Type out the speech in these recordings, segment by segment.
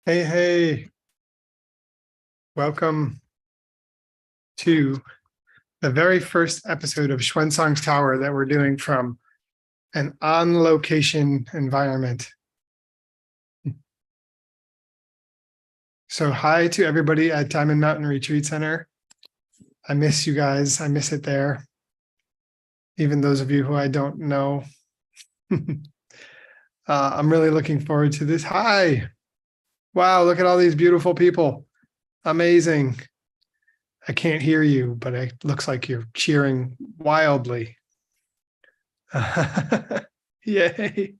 Hey, hey, welcome to the very first episode of Xuanzang's Tower that we're doing from an on-location environment. So hi to everybody at Diamond Mountain Retreat Center. I miss you guys. I miss it there. Even those of you who I don't know. I'm really looking forward to this. Hi. Wow, look at all these beautiful people. Amazing. I can't hear you, but it looks like you're cheering wildly. Yay.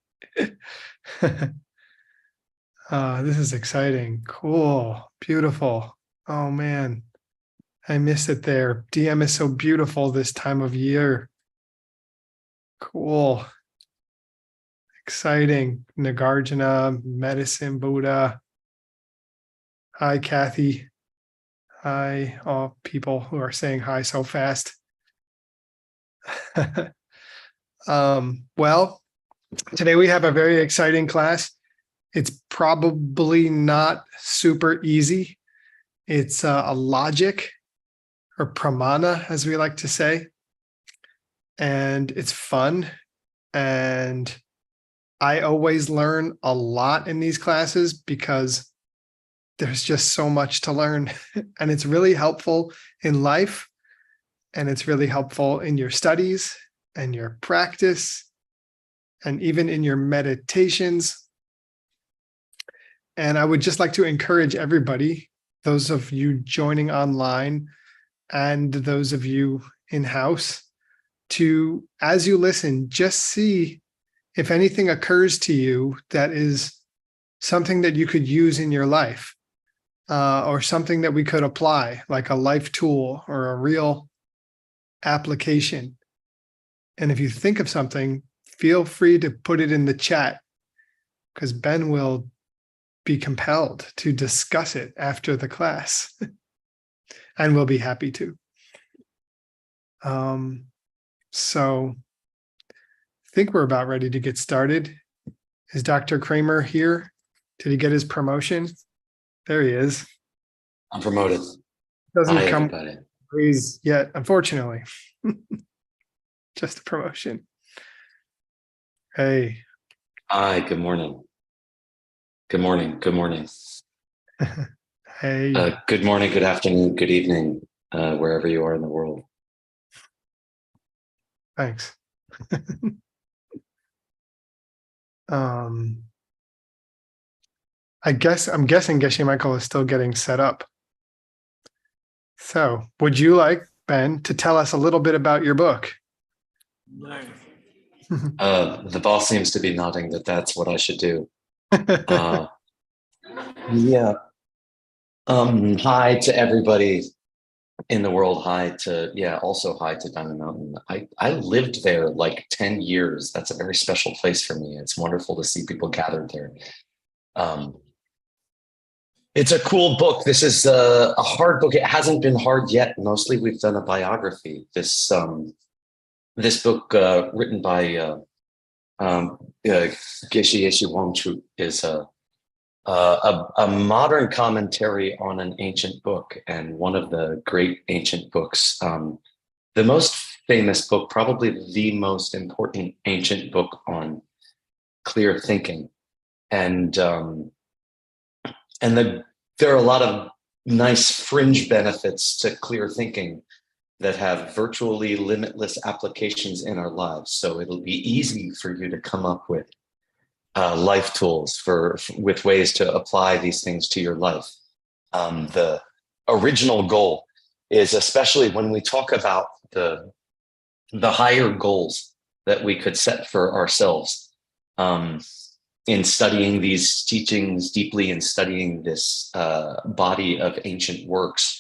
This is exciting. Cool. Beautiful. Oh man. I miss it there. DM is so beautiful this time of year. Cool. Exciting. Nagarjuna, Medicine Buddha. Hi, Kathy. Hi, all people who are saying hi so fast. Well, today we have a very exciting class. It's probably not super easy. It's a logic or pramana, as we like to say. And it's fun. And I always learn a lot in these classes because there's just so much to learn. And it's really helpful in life. And it's really helpful in your studies and your practice and even in your meditations. And I would just like to encourage everybody, those of you joining online and those of you in-house, to, as you listen, just see if anything occurs to you that is something that you could use in your life, or something that we could apply, like a life tool or a real application. And if you think of something, feel free to put it in the chat, because Ben will be compelled to discuss it after the class and we'll be happy to. So I think we're about ready to get started. Is Dr. Kramer here? Did he get his promotion? There he is. I'm promoted. Doesn't Hi, come everybody. praise yet, unfortunately. Just a promotion. Hey. Hi, good morning. Good morning. Good morning. Hey. Good morning, good afternoon, good evening, wherever you are in the world. Thanks. I'm guessing Geshe Michael is still getting set up. So would you like, Ben, to tell us a little bit about your book? The boss seems to be nodding that that's what I should do. Yeah. Hi to everybody in the world. Also hi to Diamond Mountain. I lived there like 10 years. That's a very special place for me. It's wonderful to see people gathered there. It's a cool book. This is a hard book. It hasn't been hard yet. Mostly we've done a biography. This book written by Geshe Yeshe Wangchuk is a modern commentary on an ancient book, and one of the great ancient books. The most famous book, probably the most important ancient book on clear thinking. And there are a lot of nice fringe benefits to clear thinking that have virtually limitless applications in our lives. So it'll be easy for you to come up with life tools with ways to apply these things to your life. The original goal is, especially when we talk about the higher goals that we could set for ourselves, in studying these teachings deeply and studying this body of ancient works,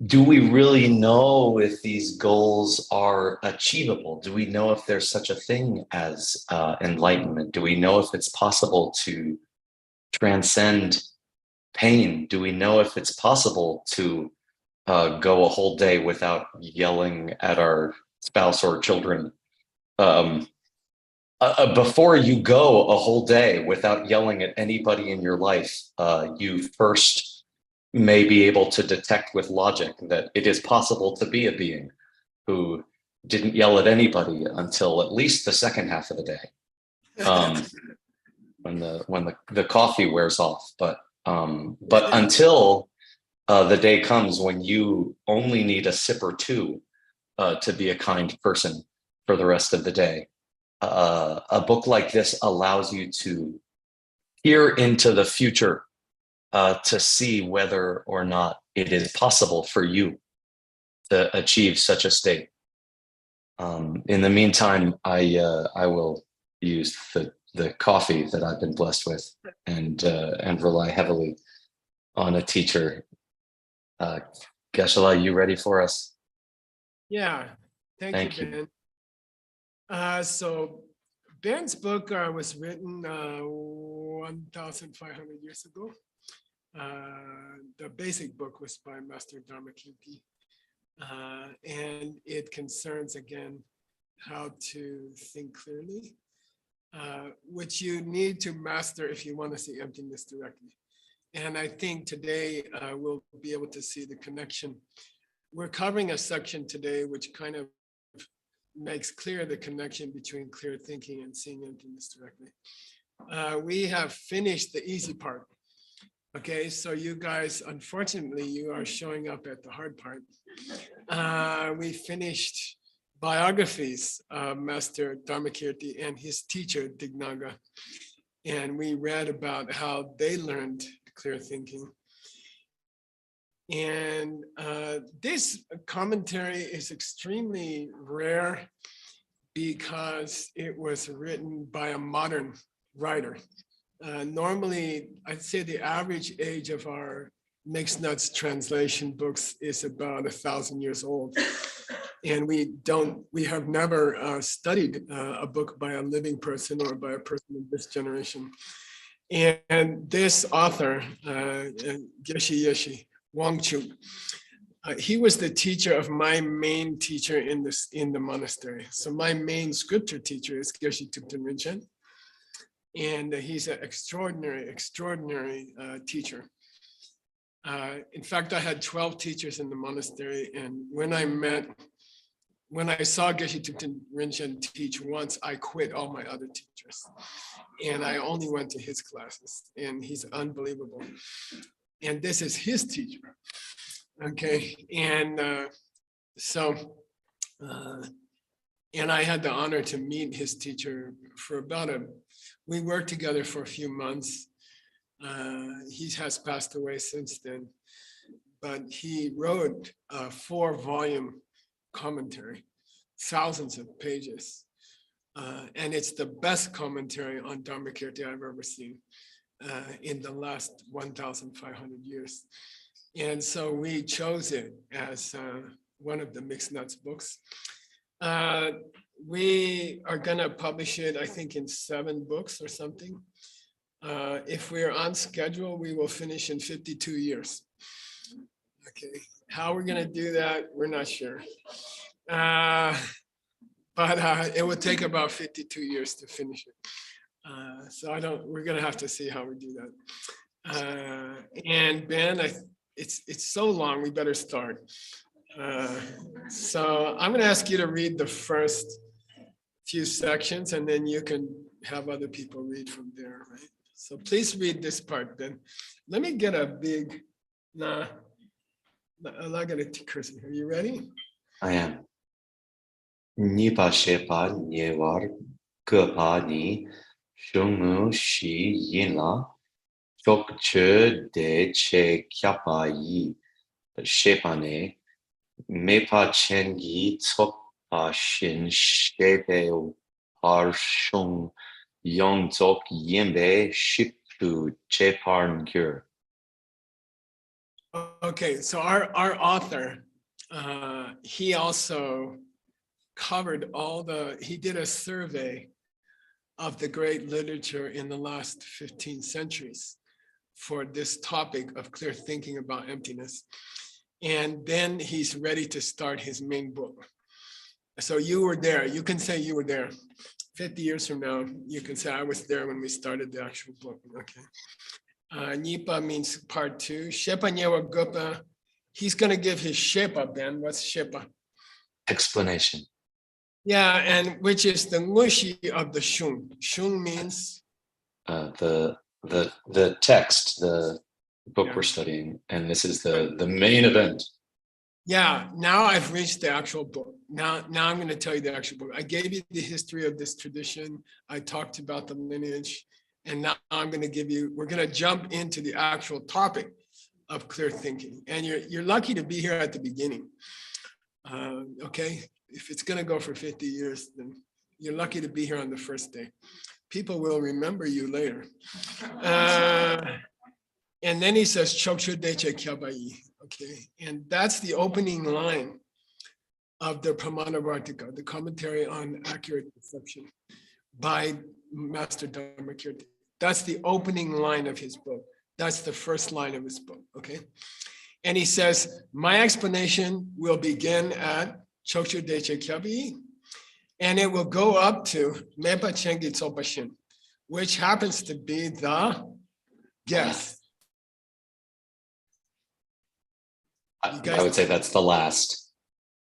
do we really know if these goals are achievable? Do we know if there's such a thing as enlightenment? Do we know if it's possible to transcend pain? Do we know if it's possible to go a whole day without yelling at our spouse or children? before you go a whole day without yelling at anybody in your life, you first may be able to detect with logic that it is possible to be a being who didn't yell at anybody until at least the second half of the day, when the coffee wears off. But until the day comes when you only need a sip or two to be a kind person for the rest of the day. A book like this allows you to peer into the future to see whether or not it is possible for you to achieve such a state. In the meantime, I will use the coffee that I've been blessed with and rely heavily on a teacher. Geshe, are you ready for us? Yeah, thank you, Ben. So Ben's book was written 1,500 years ago. The basic book was by Master Dharmakirti, and it concerns, again, how to think clearly, which you need to master if you want to see emptiness directly. And I think today we'll be able to see the connection. We're covering a section today which kind of makes clear the connection between clear thinking and seeing emptiness directly. We have finished the easy part. Okay, so you guys, unfortunately, you are showing up at the hard part. We finished biographies of Master Dharmakirti and his teacher, Dignaga. And we read about how they learned clear thinking. And this commentary is extremely rare because it was written by a modern writer. Normally, I'd say the average age of our mixed nuts translation books is about 1,000 years old. And we have never studied a book by a living person or by a person of this generation. And this author, Geshe Yeshe, Wangchuk, he was the teacher of my main teacher in the monastery. So my main scripture teacher is Geshe Tupten Rinchen. And he's an extraordinary teacher. In fact, I had 12 teachers in the monastery. And when I saw Geshe Tupten Rinchen teach once, I quit all my other teachers. And I only went to his classes. And he's unbelievable. And this is his teacher. Okay. And and I had the honor to meet his teacher for we worked together for a few months. He has passed away since then, but he wrote a 4-volume commentary, thousands of pages. And it's the best commentary on Dharmakirti I've ever seen in the last 1,500 years. And so we chose it as one of the mixed nuts books. We are gonna publish it, I think, in 7 books or something. If we're on schedule, we will finish in 52 years. Okay, how we're gonna do that, we're not sure. But it would take about 52 years to finish it. So we're gonna have to see how we do that. And Ben, it's so long, we better start. So I'm gonna ask you to read the first few sections and then you can have other people read from there, right? So please read this part, Ben. Let me get a big, I'm not gonna curse here. Are you ready? I am. Nipa shepa nyewar kepa ni shungu shi yinla chok che de che kyapa yi shepa ne mepa chengi tsok pa shin shepe par shung yong tsok yimbe shiptu che par ngur. Okay, so our author, he also covered he did a survey of the great literature in the last 15 centuries for this topic of clear thinking about emptiness. And then he's ready to start his main book. So you were there, you can say you were there 50 years from now, you can say I was there when we started the actual book. Okay. Nipa means part 2. Shepa Nyewa Gupa. He's going to give his Shepa, Ben. What's Shepa? Explanation. Yeah, and which is the Ngushi of the Shun. Shun means? The text, the book we're studying, and this is the main event. Yeah, now I've reached the actual book. Now I'm going to tell you the actual book. I gave you the history of this tradition. I talked about the lineage, and now I'm going to give you, we're going to jump into the actual topic of clear thinking. And you're lucky to be here at the beginning. Okay, if it's going to go for 50 years, then you're lucky to be here on the first day. People will remember you later. And then he says, Chokshu Deche Kyabai. Okay, and that's the opening line of the Pramanavartika, the commentary on accurate perception by Master Dharmakirti. That's the opening line of his book. That's the first line of his book, okay? And he says, my explanation will begin at Chokshu Deche Kyabai, and it will go up to Mepa Chengi Tsopashin, which happens to be the guess. I would say that's the last.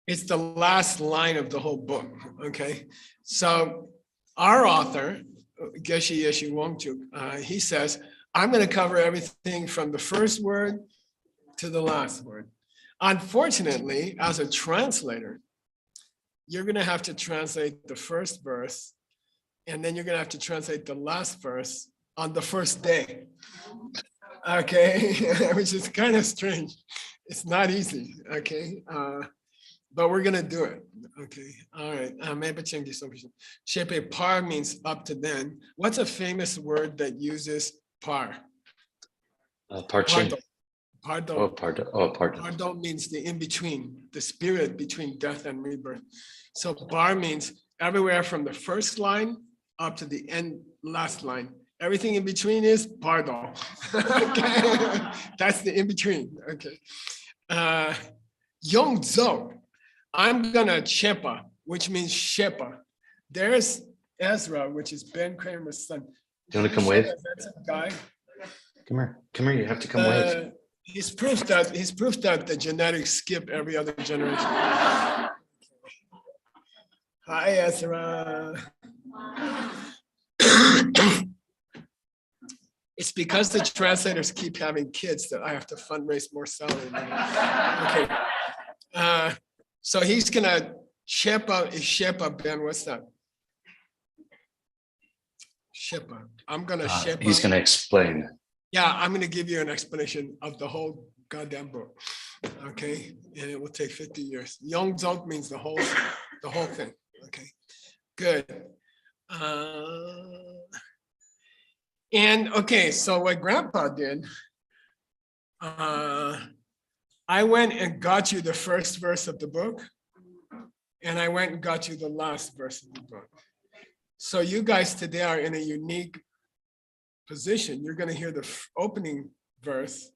It's the last line of the whole book, okay? So our author, Geshe Yeshe Wangchuk, he says, I'm going to cover everything from the first word to the last word. Unfortunately, as a translator, you're going to have to translate the first verse, and then you're going to have to translate the last verse on the first day, okay? Which is kind of strange. It's not easy, okay? But we're gonna do it, okay? All right, Shepe par means up to then. What's a famous word that uses par? Pardon. Pardon. Pardon. Pardon means the in-between, the spirit between death and rebirth. So par means everywhere from the first line up to the end, last line. Everything in between is pardon. Okay, that's the in-between, okay? Yongzo, I'm gonna chepa, which means shepa. There's Ezra, which is Ben Kramer's son. Do you want to come wave? Guy. Come here. You have to come wave. He's proof that the genetics skip every other generation. Hi, Ezra. It's because the translators keep having kids that I have to fundraise more salary. Okay. So he's gonna shepa, Ben, what's that? Shepa. I'm gonna shepa. He's gonna explain. Yeah, I'm gonna give you an explanation of the whole goddamn book. Okay, and it will take 50 years. Yongzok means the whole thing. Okay, good. And okay, so what Grandpa did, I went and got you the first verse of the book, and I went and got you the last verse of the book. So you guys today are in a unique position. You're going to hear the opening verse,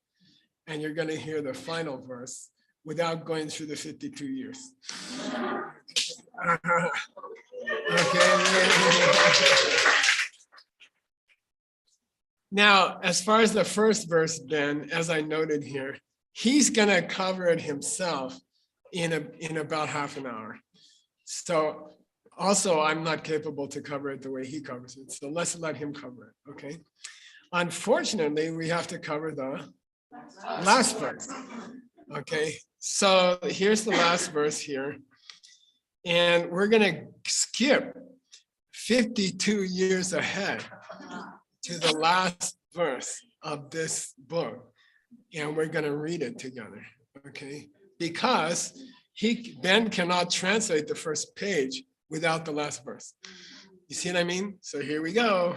and you're going to hear the final verse without going through the 52 years. Okay. Now, as far as the first verse, Ben, as I noted here, he's gonna cover it himself in about half an hour. So also, I'm not capable to cover it the way he covers it. So let's let him cover it, okay? Unfortunately, we have to cover the last verse, okay? So here's the last verse here. And we're gonna skip 52 years ahead to the last verse of this book, and we're going to read it together, okay? Because Ben cannot translate the first page without the last verse. You see what I mean? So here we go.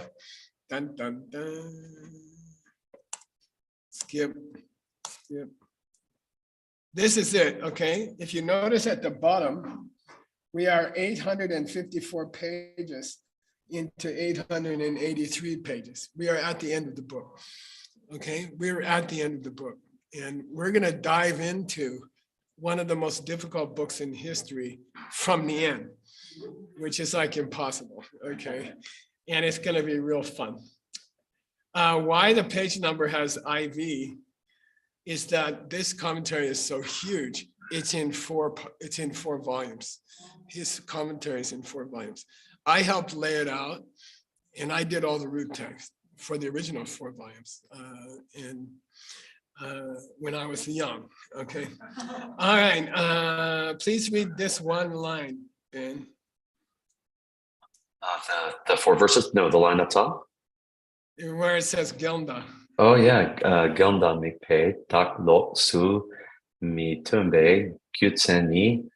Dun, dun, dun. Skip. This is it, okay? If you notice at the bottom, we are 854 pages into 883 pages. We are at the end of the book, okay? We're at the end of the book, and we're gonna dive into one of the most difficult books in history from the end. which is like impossible, okay? And it's gonna be real fun. Why the page number has IV is that this commentary is so huge. It's in four volumes. His commentary is in 4 volumes. I helped lay it out, and I did all the root text for the original 4 volumes. When I was young, okay? All right, please read this one line, Ben. The 4 verses? No, the line up top? Where it says Gelda. Oh yeah, Gelda mikpe tak lo su mi tumbe gyutseni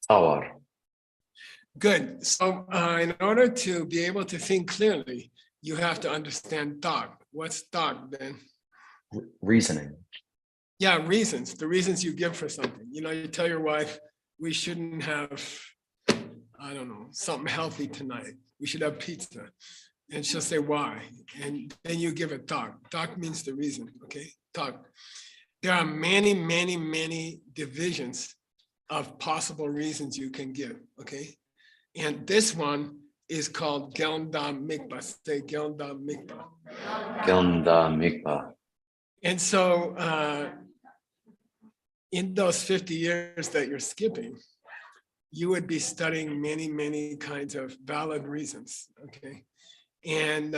tawar. Good. So in order to be able to think clearly, you have to understand dog. What's dog, Ben? Reasoning. Yeah, reasons. The reasons you give for something. You know, you tell your wife, we shouldn't have, I don't know, something healthy tonight. We should have pizza. And she'll say, why? And then you give it dog. Dog means the reason, okay? Dog. There are many, many, many divisions of possible reasons you can give, okay? And this one is called Gelda Mikba. Say Gelda Mikba. Gelda mikpa. And so in those 50 years that you're skipping, you would be studying many, many kinds of valid reasons, okay? And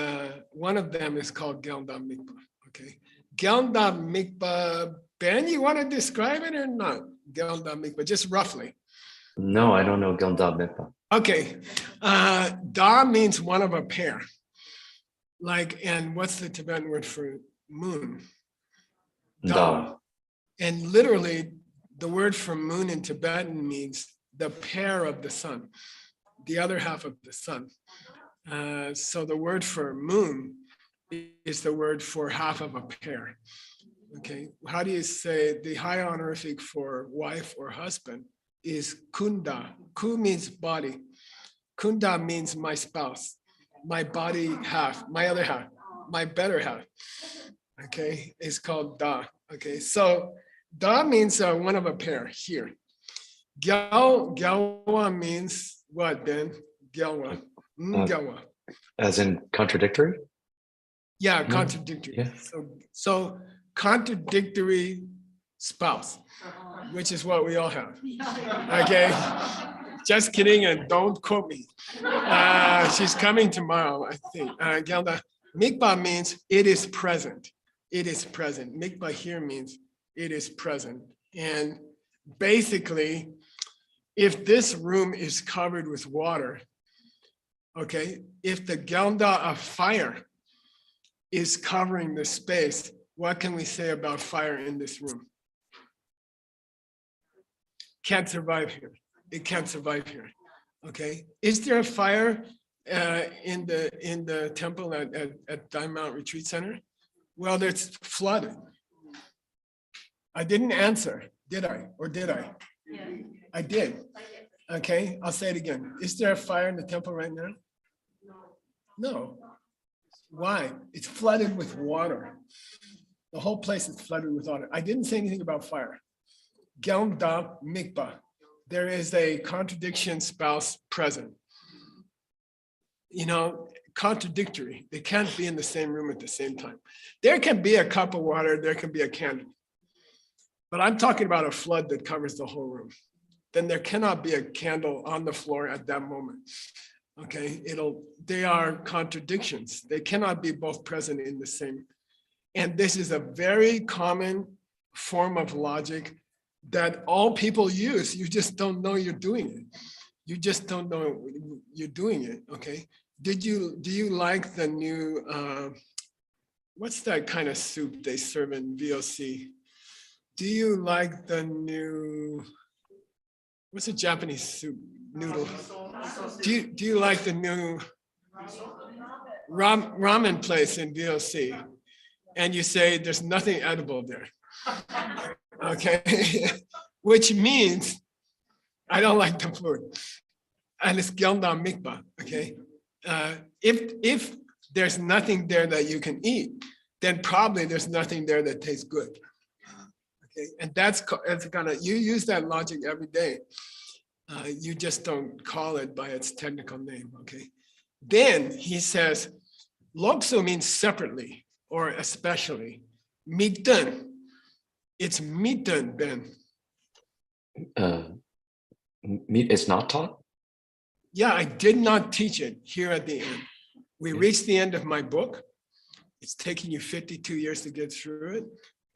one of them is called Gelda Mikba, okay? Gelda Mikba, Ben, you want to describe it or not? Gelda Mikba, just roughly. No, I don't know Gelda mikpa. Okay, Da means one of a pair. Like, and what's the Tibetan word for moon? Da. And literally, the word for moon in Tibetan means the pair of the sun, the other half of the sun. So the word for moon is the word for half of a pair. Okay, how do you say the high honorific for wife or husband is kunda. Ku means body. Kunda means my spouse, my body half, my other half, my better half. Okay, it's called da. Okay, so da means one of a pair here. Gyalwa means what, Ben? Gyalwa. Gyalwa. As in contradictory? Yeah, contradictory. Yeah. So contradictory spouse, which is what we all have. Okay, just kidding, and don't quote me. She's coming tomorrow, I think. Gelda, Mikba means it is present. It is present. Mikba here means it is present. And basically, if this room is covered with water, okay, if the Gelda of fire is covering the space, what can we say about fire in this room? Can't survive here. It can't survive here. Okay. Is there a fire in the temple at Diamond Mount Retreat Center? Well, it's flooded. I didn't answer, did I? Or did I? Yeah. I did. Okay, I'll say it again. Is there a fire in the temple right now? No. Why? It's flooded with water. The whole place is flooded with water. I didn't say anything about fire. Gelda Mikba. There is a contradiction spouse present. You know, contradictory. They can't be in the same room at the same time. There can be a cup of water, there can be a candle. But I'm talking about a flood that covers the whole room. Then there cannot be a candle on the floor at that moment. Okay, they are contradictions. They cannot be both present in the same. And this is a very common form of logic that all people use. You just don't know you're doing it. You just don't know you're doing it, okay? Do you like the new, what's that kind of soup they serve in VOC? Do you like the new, what's a Japanese soup noodle? Do you like the new ramen place in VOC? And you say there's nothing edible there. Okay, which means I don't like the food. And it's Gelda Mikba, okay? If there's nothing there that you can eat, then probably there's nothing there that tastes good. Okay, and it's gonna, you use that logic every day. You just don't call it by its technical name, okay? Then he says, loksu means separately or especially. Mitten, it's mitten, Ben. It's not taught? Yeah, I did not teach it here at the end. We reached the end of my book. It's taking you 52 years to get through it.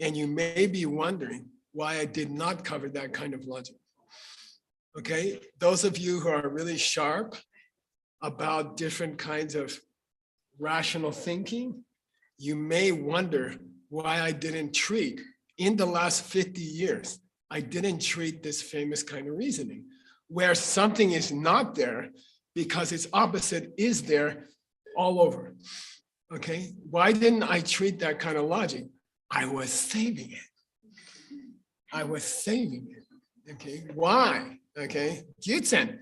And you may be wondering why I did not cover that kind of logic. Okay, those of you who are really sharp about different kinds of rational thinking, you may wonder why I didn't treat, in the last 50 years, I didn't treat this famous kind of reasoning, where something is not there because its opposite is there all over. Okay, why didn't I treat that kind of logic? I was saving it. I was saving it. Okay, why? Okay, Gyutsen,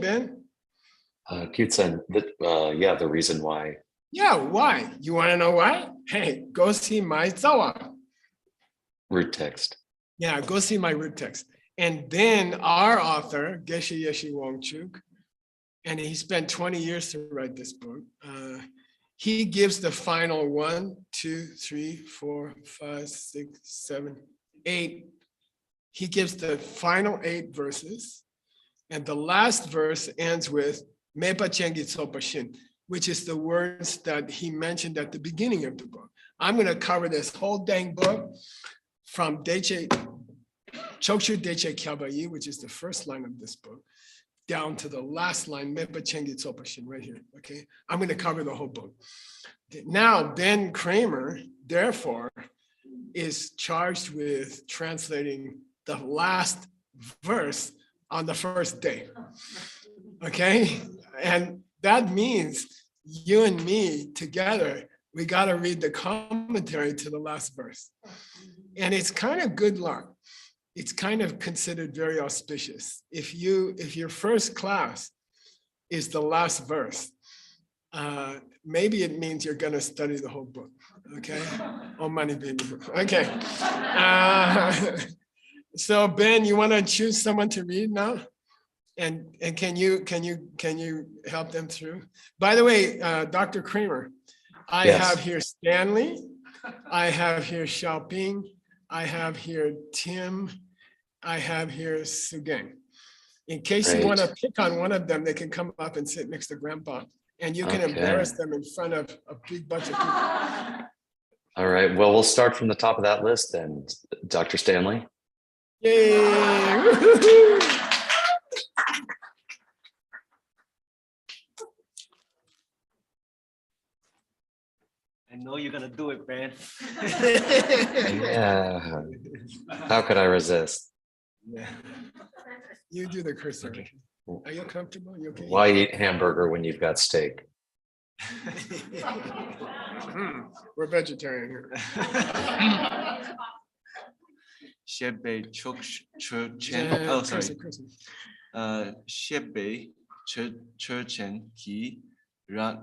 Ben. Kyutsen, yeah, the reason why. Yeah, why? You want to know why? Hey, go see my Zawa. Root text. Yeah, go see my root text. And then our author, Geshe Yeshe Wangchuk, and he spent 20 years to write this book. He gives the final 1, 2, 3, 4, 5, 6, 7, 8. He gives the final 8 verses. And the last verse ends with Mepa Chengi Tsopashin, which is the words that he mentioned at the beginning of the book. I'm going to cover this whole dang book from Deche, Chokshu Deche Kyabayi, which is the first line of this book, down to the last line, Mepa Chengi Tsopashin, right here. Okay, I'm going to cover the whole book. Now, Ben Kramer, therefore, is charged with translating the last verse on the first day. Okay, and that means you and me together, we got to read the commentary to the last verse. And it's kind of good luck. It's kind of considered very auspicious. If your first class is the last verse, maybe it means you're going to study the whole book. Okay. Oh, money, baby. Okay. So Ben, you want to choose someone to read now? And can you help them through? By the way, Dr. Kramer, I have here Stanley, I have here Xiaoping, I have here Tim, I have here Sugeng. In case you want to pick on one of them, they can come up and sit next to Grandpa, and you can embarrass them in front of a big bunch of people. All right. Well, we'll start from the top of that list then, Dr. Stanley. Yay! I know you're gonna do it, Ben. Yeah. How could I resist? Yeah. You do the cursor. Okay. Are you comfortable? You okay? Why eat hamburger when you've got steak? We're vegetarian here. Shebe chok chen. Yeah, Oh, sorry. cursor. Shebe chen ki rat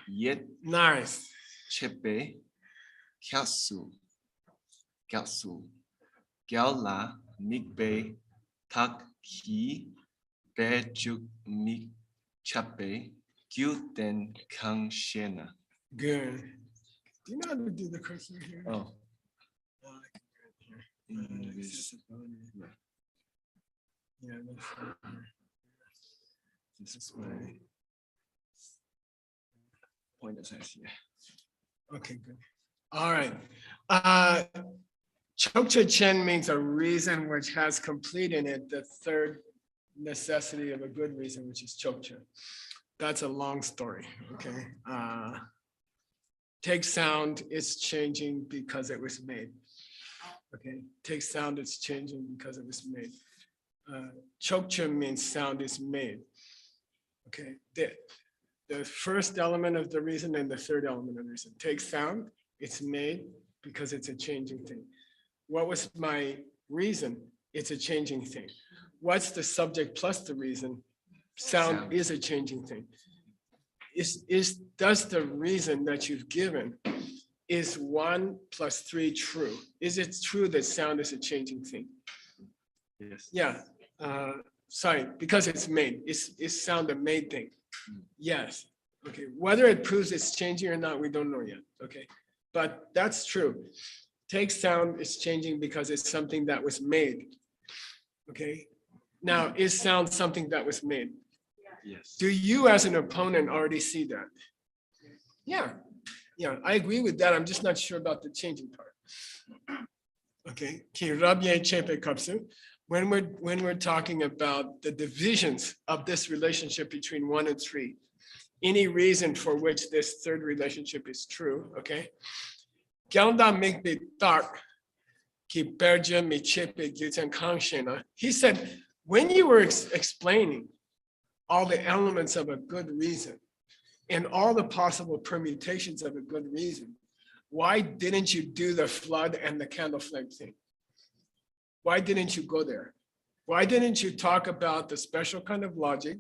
yet Nice. chebe kyasu gyala mikbe tak ki be juk mik chape gyuten kang shena. Good. Do you know how to do the cursor here? Oh. Yeah, that's this way. Point is here. Okay, good. All right. Chokcha Chen means a reason which has complete in it the third necessity of a good reason, which is chokcha. That's a long story. Okay. Take sound, it's changing because it was made. Okay. Take sound, it's changing because it was made. Chokcha means sound is made. Okay. The first element of the reason and the third element of the reason. Take sound, it's made because it's a changing thing. What was my reason? It's a changing thing. What's the subject plus the reason? Sound is a changing thing. Does the reason that you've given, is 1 + 3 true? Is it true that sound is a changing thing? Yes. Yeah. sorry, because it's made. It's sound a made thing. Yes. Okay. Whether it proves it's changing or not, we don't know yet. Okay. But that's true. Take sound is changing because it's something that was made. Okay. Now, is sound something that was made? Yes. Do you as an opponent already see that? Yeah. Yeah, I agree with that. I'm just not sure about the changing part. Okay. When we're talking about the divisions of this relationship between 1 and 3, any reason for which this third relationship is true, okay? He said, when you were explaining all the elements of a good reason and all the possible permutations of a good reason, why didn't you do the flood and the candle flame thing? Why didn't you go there? Why didn't you talk about the special kind of logic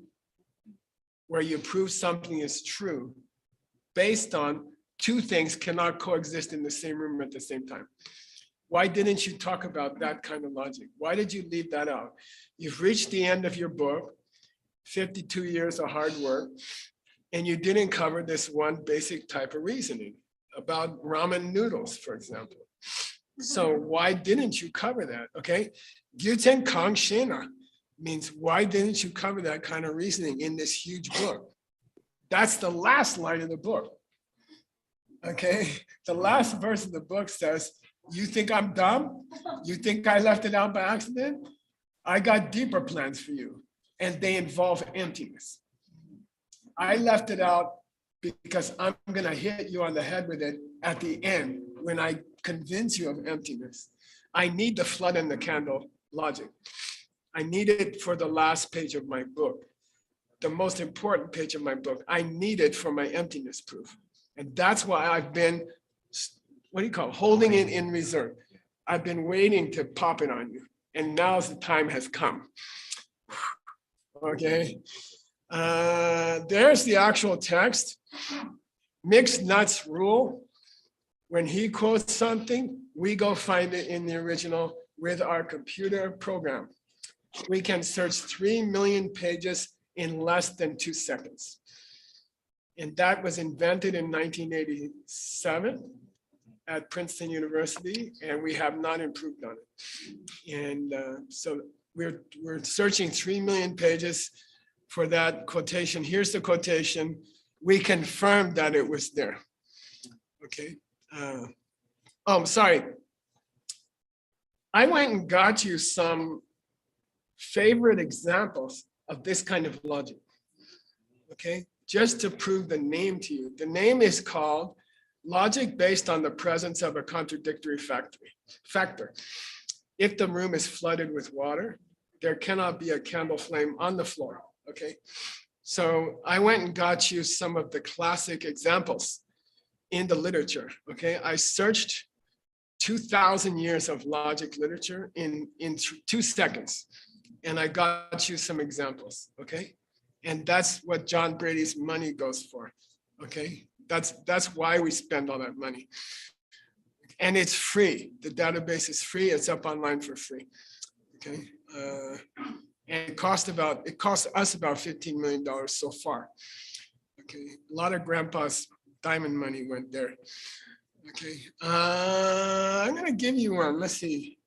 where you prove something is true based on two things cannot coexist in the same room at the same time? Why didn't you talk about that kind of logic? Why did you leave that out? You've reached the end of your book, 52 years of hard work, and you didn't cover this one basic type of reasoning about ramen noodles, for example. So why didn't you cover that? Okay, Gyuten Kang Shena means why didn't you cover that kind of reasoning in this huge book? That's the last line of the book. Okay, the last verse of the book says, you think I'm dumb? You think I left it out by accident? I got deeper plans for you, and they involve emptiness. I left it out because I'm gonna hit you on the head with it at the end when I convince you of emptiness. I need the flood and the candle logic. I need it for the last page of my book, the most important page of my book. I need it for my emptiness proof. And that's why I've been, what do you call it, holding it in reserve. I've been waiting to pop it on you. And now's the time has come. Okay. There's the actual text. Mixed nuts rule. When he quotes something, we go find it in the original with our computer program. We can search 3 million pages in less than 2 seconds. And that was invented in 1987 at Princeton University, and we have not improved on it. And so we're searching 3 million pages for that quotation. Here's the quotation. We confirmed that it was there. Okay. Oh, sorry. I went and got you some favorite examples of this kind of logic. Okay, just to prove the name to you. The name is called logic based on the presence of a contradictory factor. If the room is flooded with water, there cannot be a candle flame on the floor. Okay, so I went and got you some of the classic examples in the literature. Okay, I searched 2,000 years of logic literature in 2 seconds, and I got you some examples. Okay, and that's what John Brady's money goes for. Okay, that's why we spend all that money, and it's free. The database is free. It's up online for free. Okay, and it cost us about $15 million so far. Okay, a lot of grandpa's diamond money went there. Okay, I'm gonna give you one. Let's see.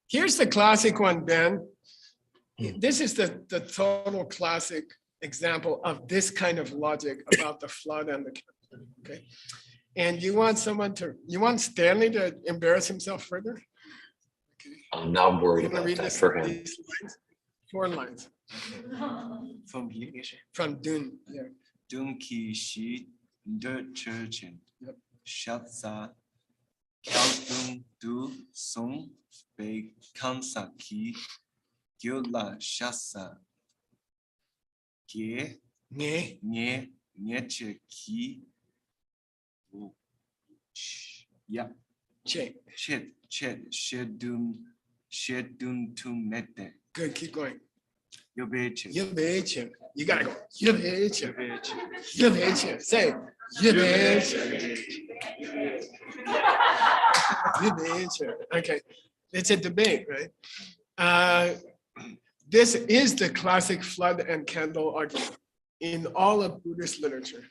Here's the classic one, Ben. This is the total classic example of this kind of logic about the flood and the, okay. And you want Stanley to embarrass himself further? Okay. I'm not worried I'm gonna about read that for him. these lines. 4 lines. From here, Geshe. From Dune, yeah. Dum ki shi de churchen. Yep. Shatsa Kyaudum du song be kansaki gyola shasa ge Ne, nye ki ya che. chet shedun tum nete Good, keep going. yobeche Yebeche. You gotta go. Yebeche. Yebeche. Say Yebeche. Yebeche. Okay. It's a debate, right? This is the classic flood and candle argument in all of Buddhist literature.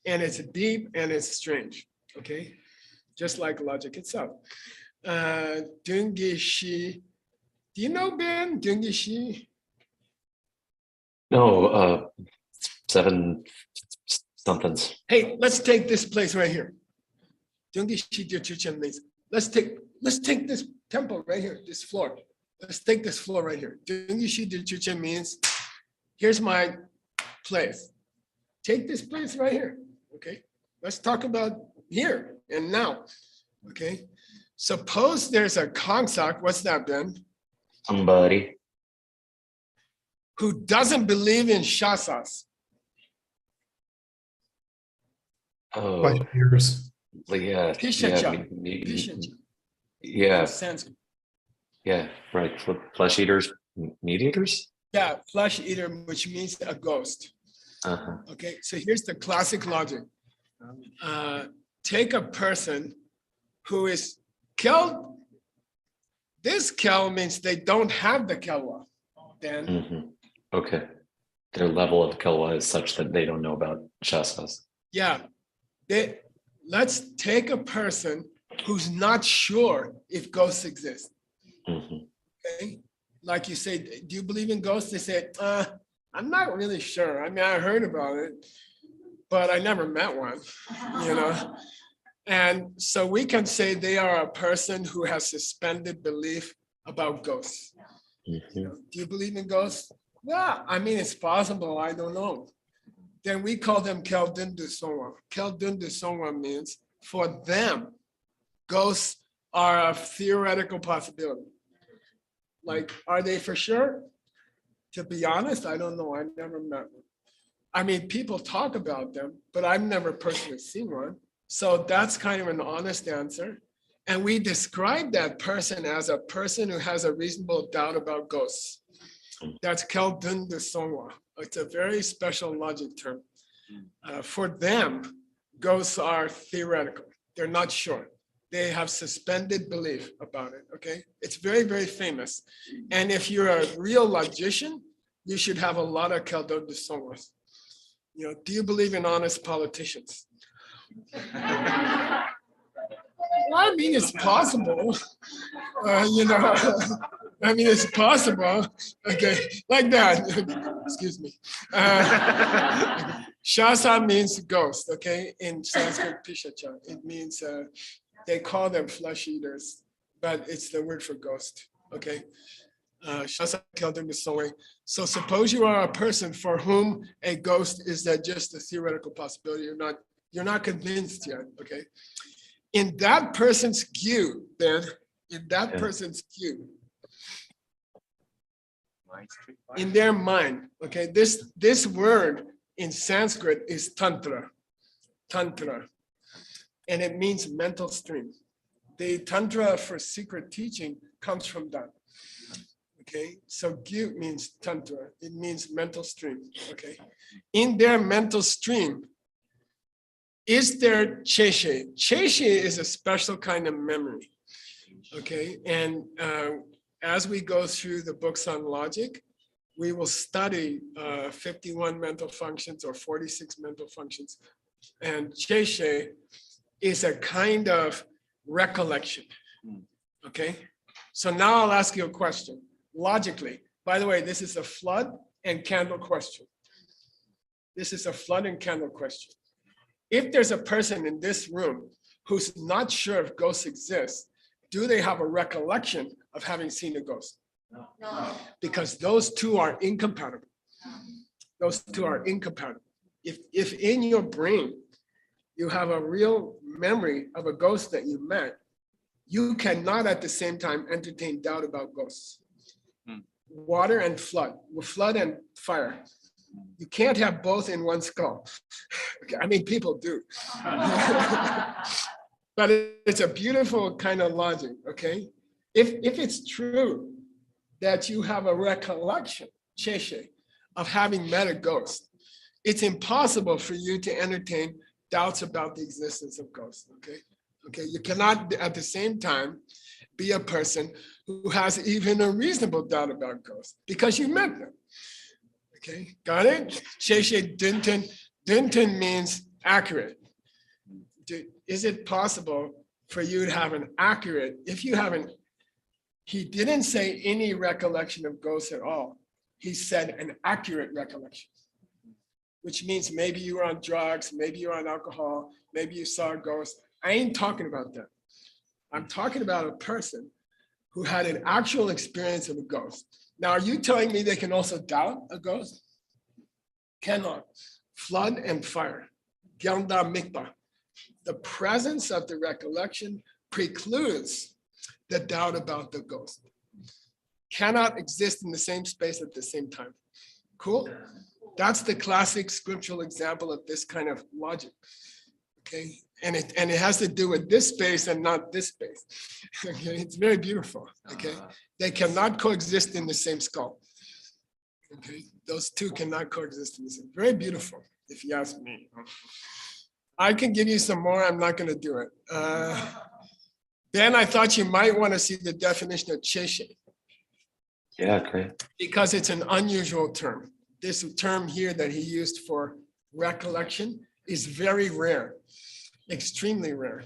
And it's deep and it's strange, okay? Just like logic itself. Geshe, do you know Ben Geshe? No, 7 somethings. Hey, let's take this place right here. Geshe means let's take this temple right here, this floor. Let's take this floor right here. Geshe means here's my place. Take this place right here. Okay. Let's talk about here and now. Okay. Suppose there's a Kongsak, what's that, Ben? Somebody. Who doesn't believe in shasas. Oh, By years. yeah. Pishacha. Yeah, Pishacha. yeah, Sanskrit. yeah, right. Flesh eaters, meat eaters. Yeah, flesh eater, which means a ghost. Uh-huh. Okay, so here's the classic logic. Take a person who is killed. This kill means they don't have the kelwa. Then Hmm. Okay. Their level of kelwa is such that they don't know about shasas. yeah, let's take a person who's not sure if ghosts exist. Hmm. Okay, like you say, do you believe in ghosts? They say, I'm not really sure. I mean, I heard about it, but I never met one, you know? And so we can say they are a person who has suspended belief about ghosts. You know, do you believe in ghosts? Yeah, I mean, it's possible. I don't know. Then we call them Keldundu Songwa. Keldundu Songwa means for them, ghosts are a theoretical possibility. Like, are they for sure? To be honest, I don't know. I never met one. I mean, people talk about them, but I've never personally seen one. So that's kind of an honest answer. And we describe that person as a person who has a reasonable doubt about ghosts. That's Keldun de Songwa. It's a very special logic term. For them, ghosts are theoretical. They're not sure. They have suspended belief about it, okay? It's very, very famous. And if you're a real logician, you should have a lot of Keldun de Songwas. You know, do you believe in honest politicians? Well, I mean, it's possible. You know, I mean, it's possible. Okay, like that. Excuse me. Shasa means ghost, okay? In Sanskrit, Pishacha. It means they call them flesh eaters, but it's the word for ghost, okay? Shasa Keldun de Songwa. So suppose you are a person for whom a ghost is just a theoretical possibility. You're not convinced yet, okay? In that person's queue, then, in that person's queue, in their mind, okay, this word in Sanskrit is tantra, and it means mental stream. The tantra for secret teaching comes from that. Okay, so gyu means tantra, it means mental stream, okay? In their mental stream, is there Geshe? Geshe is a special kind of memory, okay? And as we go through the books on logic, we will study 51 mental functions or 46 mental functions. And Geshe is a kind of recollection, okay? So now I'll ask you a question, logically. By the way, this is a flood and candle question. This is a flood and candle question. If there's a person in this room who's not sure if ghosts exist, do they have a recollection of having seen a ghost? No. Because those two are incompatible. Those two are incompatible. If in your brain you have a real memory of a ghost that you met, you cannot at the same time entertain doubt about ghosts. Water and flood and fire. You can't have both in one skull. Okay, I mean, people do. But it's a beautiful kind of logic, okay? If it's true that you have a recollection, Geshe, of having met a ghost, it's impossible for you to entertain doubts about the existence of ghosts, okay? Okay, you cannot at the same time be a person who has even a reasonable doubt about ghosts because you met them. Okay, got it? Geshe Dinten. Dinten means accurate. Is it possible for you to have an accurate, if you haven't, he didn't say any recollection of ghosts at all. He said an accurate recollection, which means maybe you were on drugs, maybe you were on alcohol, maybe you saw a ghost. I ain't talking about that. I'm talking about a person who had an actual experience of a ghost. Now, are you telling me they can also doubt a ghost? Cannot. Flood and fire. Gyanda mikpa. The presence of the recollection precludes the doubt about the ghost. Cannot exist in the same space at the same time. Cool? That's the classic scriptural example of this kind of logic. Okay, and it has to do with this space and not this space. Okay, it's very beautiful. Okay, they cannot coexist in the same skull. Okay, those two cannot coexist in the same. Very beautiful, if you ask me. I can give you some more. I'm not going to do it. Then I thought you might want to see the definition of Geshe. Yeah, great. Because it's an unusual term. This term here that he used for recollection is very rare, extremely rare.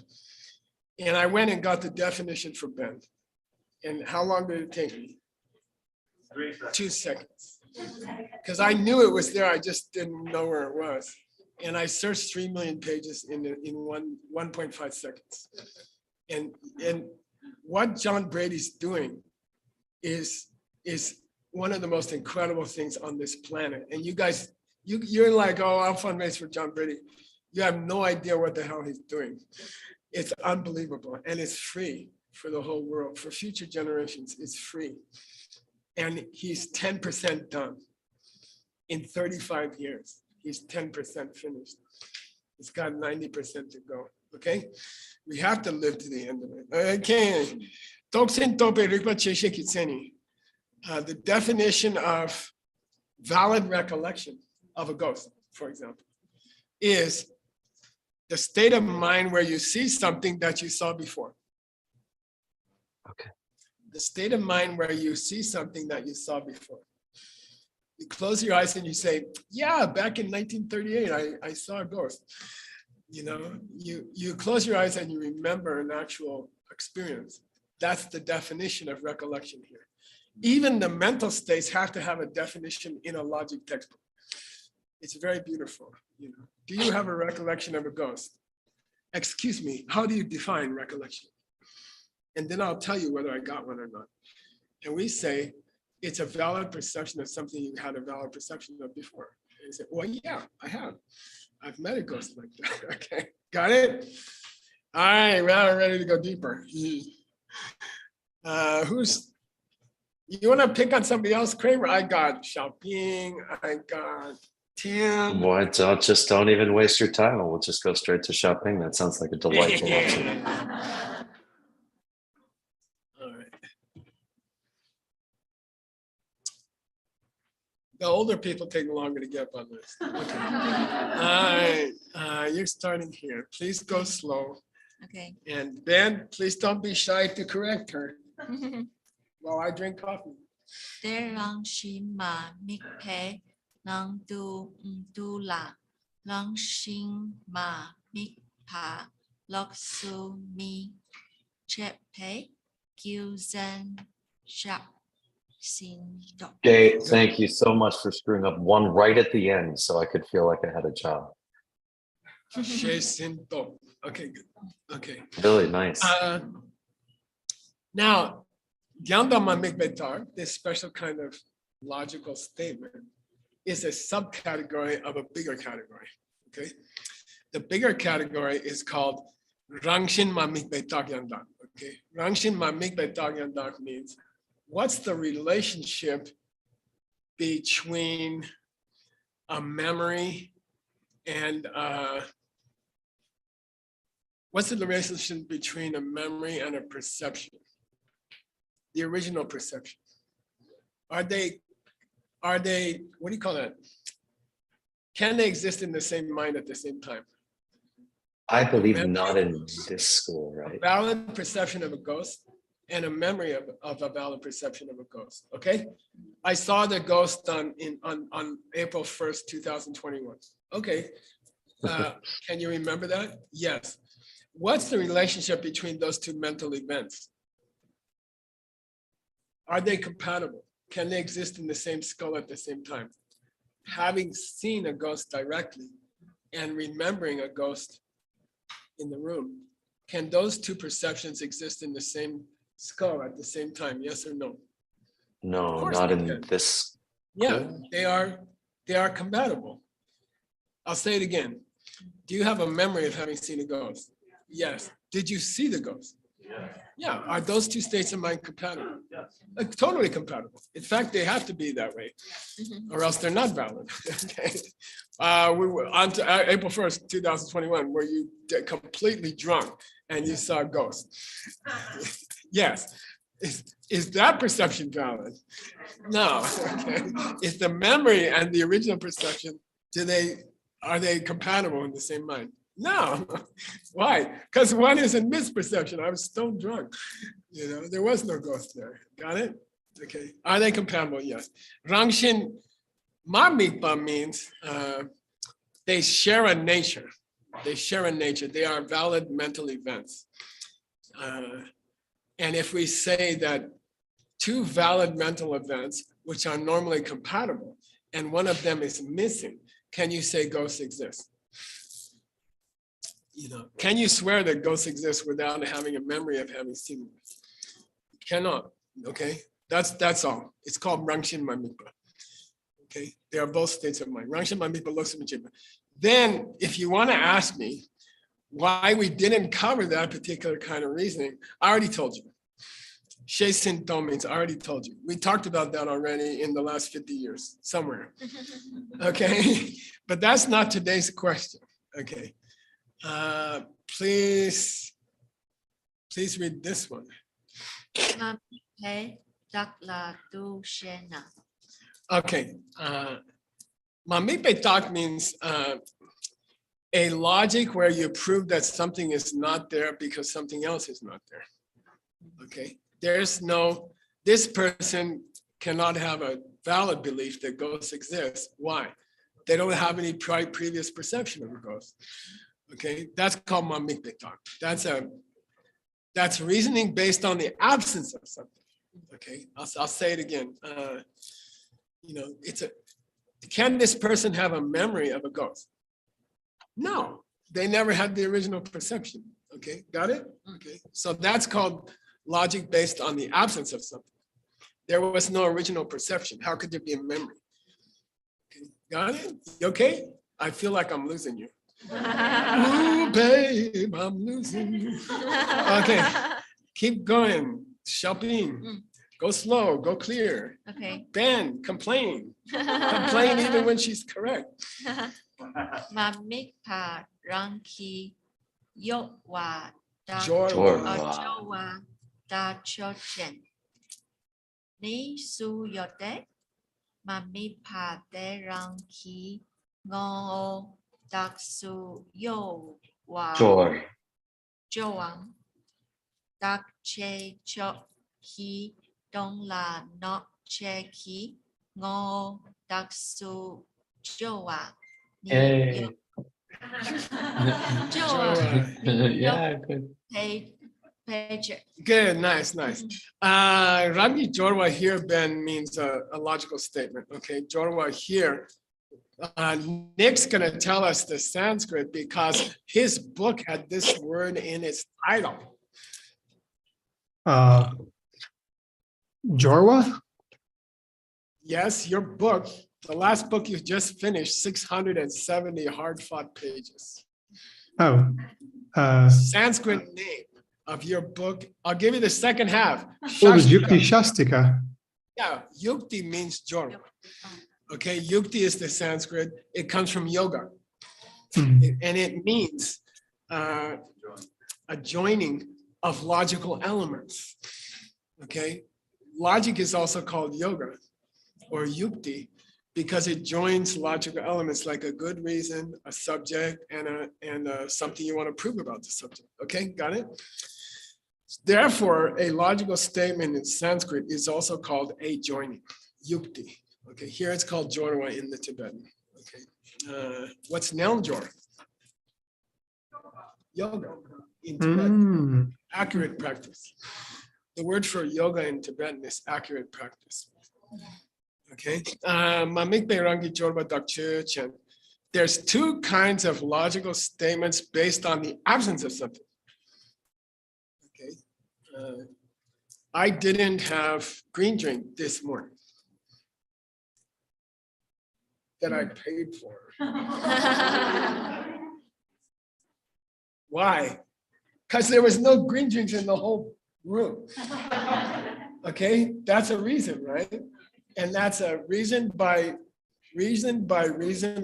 And I went and got the definition for Ben. And how long did it take me? 2 seconds. Because I knew it was there, I just didn't know where it was. And I searched 3 million pages in 1.5 seconds. And what John Brady's doing is one of the most incredible things on this planet. And you guys, you're like, oh, I'll fundraise for John Brady. You have no idea what the hell he's doing. It's unbelievable. And it's free for the whole world. For future generations, it's free. And he's 10% done in 35 years. He's 10% finished. He's got 90% to go. Okay? We have to live to the end of it. Okay. The definition of valid recollection of a ghost, for example, is the state of mind where you see something that you saw before. Okay. The state of mind where you see something that you saw before. You close your eyes and you say, yeah, back in 1938, I saw a ghost. You know, you close your eyes and you remember an actual experience. That's the definition of recollection here. Even the mental states have to have a definition in a logic textbook. It's very beautiful. You know, do you have a recollection of a ghost? Excuse me, how do you define recollection? And then I'll tell you whether I got one or not. And we say, it's a valid perception of something you had a valid perception of before. And you say, well, yeah, I have. I've met a ghost like that. Okay, got it? All right, now we're ready to go deeper. You want to pick on somebody else, Kramer? I got Xiaoping, I got Tim. Boy, don't even waste your time. We'll just go straight to shopping. That sounds like a delightful option. All right. The older people take longer to get up on this. Okay. All right, you're starting here. Please go slow. Okay. And Ben, please don't be shy to correct her while I drink coffee. Để lòng xin mà mít phé lòng tu là lòng xin mà mít phá lọc su mi chép phé kiêu dân sạc xin đọc. Jay, thank you so much for screwing up one right at the end so I could feel like I had a job. Okay, good. Okay. Really nice. Now, Gyandama Mikbetar, this special kind of logical statement, is a subcategory of a bigger category. Okay. The bigger category is called Rangshin Ma Mikbetar Gyandak. Okay. Rangshin Ma Mikbetar Gyandak means what's the relationship between a memory and what's the relationship between a memory and a perception? The original perception. Are they, what do you call that? Can they exist in the same mind at the same time? I believe not in this school, right? Valid perception of a ghost and a memory of a valid perception of a ghost. Okay, I saw the ghost on April 1st, 2021. Okay, can you remember that? Yes. What's the relationship between those two mental events? Are they compatible? Can they exist in the same skull at the same time? Having seen a ghost directly and remembering a ghost in the room, can those two perceptions exist in the same skull at the same time? Yes or no? No, course not they in can. this. Yeah, they are compatible. I'll say it again. Do you have a memory of having seen a ghost? Yes. Did you see the ghost? Yeah. Are those two states of mind compatible? Totally compatible. In fact, they have to be that way, or else they're not valid. Okay. We were on to April 1st, 2021, where you get completely drunk and you saw a ghost. Yes. Is that perception valid? No. Okay. Is the memory and the original perception, are they compatible in the same mind? No. Why? Because one is in misperception. I was stone drunk. There was no ghost there. Got it? Okay. Are they compatible? Yes. Rangshin Mamikpa means they share a nature. They share a nature. They are valid mental events. And if we say that two valid mental events, which are normally compatible, and one of them is missing, can you say ghosts exist? Can you swear that ghosts exist without having a memory of having seen them? You cannot. Okay, that's all. It's called Rangshin Mamikpa. Okay, they are both states of mind. Rangshin Mamikpa looks at me. Then, if you want to ask me why we didn't cover that particular kind of reasoning, I already told you. She Sin To means I already told you. We talked about that already in the last 50 years, somewhere. Okay, but that's not today's question. Okay, please read this one. Okay, Mamipe talk means a logic where you prove that something is not there because something else is not there. Okay, this person cannot have a valid belief that ghosts exist. Why? They don't have any previous perception of a ghost. Okay, that's called Mamikpe talk. That's reasoning based on the absence of something. Okay, I'll say it again. Can this person have a memory of a ghost? No, they never had the original perception. Okay, got it? Okay, so that's called logic based on the absence of something. There was no original perception. How could there be a memory? Okay, got it? You okay? I feel like I'm losing you. Ooh, babe, I'm losing you. Okay, keep going. Shopping. Go slow, go clear. Okay. Ben, complain. Complain even when she's correct. Mamikpa Ranki Yokwa Jorwa. Jowa Da Chochen. Ni Su Yote Mamikpa De Ranki Ngo Daksu Yo Wa Joy. Joang Dak Che Chok Ki Dong La Nok Che Ki Ngo Daksu Joa Hey. Joa Yeah, good. Page. Good, nice. Rami Jorwa here, Ben, means a logical statement. Okay, Jorwa here. Nick's gonna tell us the Sanskrit because his book had this word in its title. Jorwa? Yes, your book, the last book you just finished, 670 hard-fought pages. Oh, Sanskrit name of your book. I'll give you the second half. it was Yukti Shastika. Yeah, yukti means jorva. Okay, yukti is the Sanskrit. It comes from yoga. And it means a joining of logical elements. Okay, logic is also called yoga or yukti because it joins logical elements like a good reason, a subject, and something you want to prove about the subject. Okay, got it? Therefore, a logical statement in Sanskrit is also called a joining, yukti. Okay, here it's called jorwa in the Tibetan. Okay, what's Neljor? Yoga in Tibetan, accurate practice. The word for yoga in Tibetan is accurate practice. Okay, Mamikpe Rangi Jorba Dakche Chen. There's two kinds of logical statements based on the absence of something. Okay, I didn't have green drink this morning that I paid for. Why? Because there was no green drinks in the whole room. Okay, that's a reason, right? And that's a reason by reason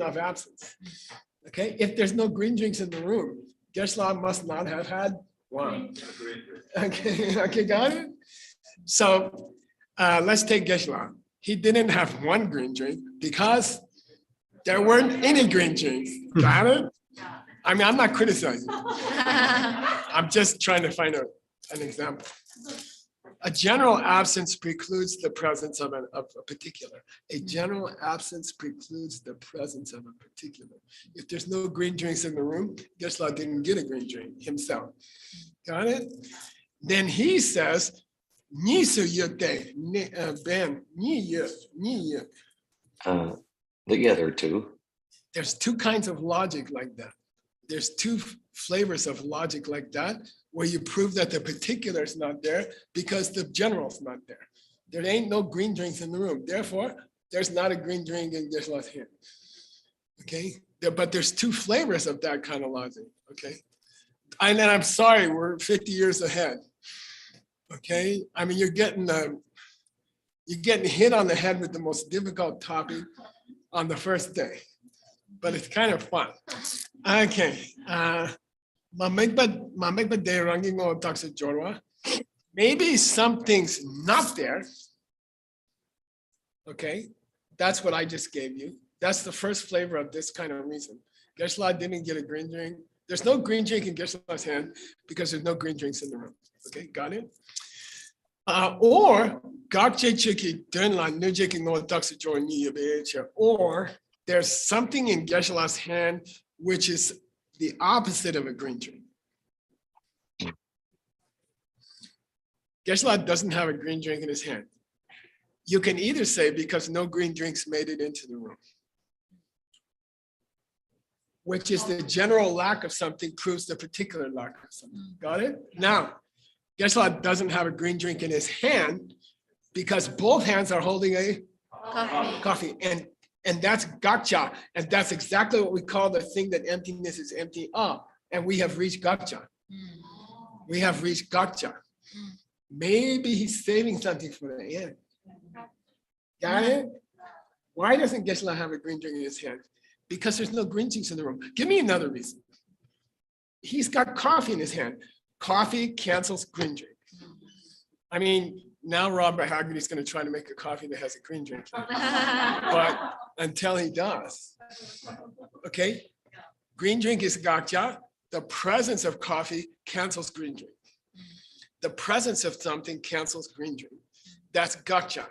of absence. Okay, if there's no green drinks in the room, Geshe must not have had one. Okay, okay, got it? So let's take Geshe. He didn't have one green drink because there weren't any green drinks. Got it? I mean, I'm not criticizing. I'm just trying to find an example. A general absence precludes the presence of a particular. A general absence precludes the presence of a particular. If there's no green drinks in the room, Geshe didn't get a green drink himself. Got it? Then he says, "Nisu yute ben ni." The other two. There's two kinds of logic like that. There's two flavors of logic like that, where you prove that the particular is not there because the general's not there. There ain't no green drinks in the room. Therefore, there's not a green drink in Geshe's hand. Okay, but there's two flavors of that kind of logic. Okay, and I'm sorry, we're 50 years ahead. Okay, I mean you're getting hit on the head with the most difficult topic on the first day, but it's kind of fun. Okay. Maybe something's not there. Okay. That's what I just gave you. That's the first flavor of this kind of reason. Geshe didn't get a green drink. There's no green drink in Geshe's hand because there's no green drinks in the room. Okay, got it? Or there's something in Geshe's hand which is the opposite of a green drink. Geshe doesn't have a green drink in his hand. You can either say because no green drinks made it into the room, which is the general lack of something proves the particular lack of something. Got it? Now, Geshe doesn't have a green drink in his hand because both hands are holding a coffee. And that's gakcha. And that's exactly what we call the thing that emptiness is empty of. And we have reached gakcha. We have reached gakcha. Maybe he's saving something for the end. Got it? Why doesn't Geshe have a green drink in his hand? Because there's no green drinks in the room. Give me another reason. He's got coffee in his hand. Coffee cancels green drink. I mean, now Robert Haggerty's going to try to make a coffee that has a green drink in it. But until he does, okay? Green drink is gakcha. The presence of coffee cancels green drink. The presence of something cancels green drink. That's gakcha.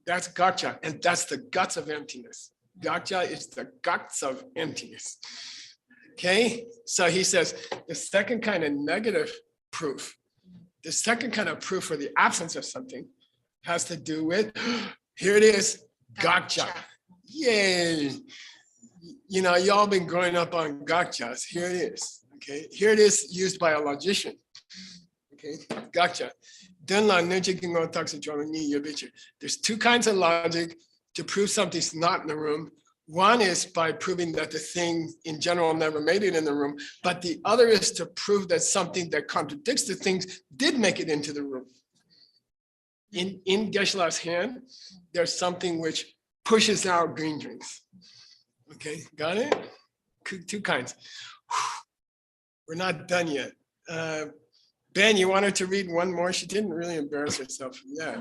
That's gakcha. And that's the guts of emptiness. Gakcha is the guts of emptiness. Okay? So he says the second kind of negative proof, the second kind of proof for the absence of something has to do with, here it is, gakcha. Yay. You know, y'all been growing up on gakchas. Here it is. Okay. Here it is used by a logician. Okay. Gakcha. There's two kinds of logic to prove something's not in the room. One is by proving that the thing in general never made it in the room, but the other is to prove that something that contradicts the things did make it into the room. In Geshe-la's hand, there's something which pushes out green drinks. Okay, got it? Two kinds. We're not done yet. Ben, you wanted to read one more? She didn't really embarrass herself. Yeah,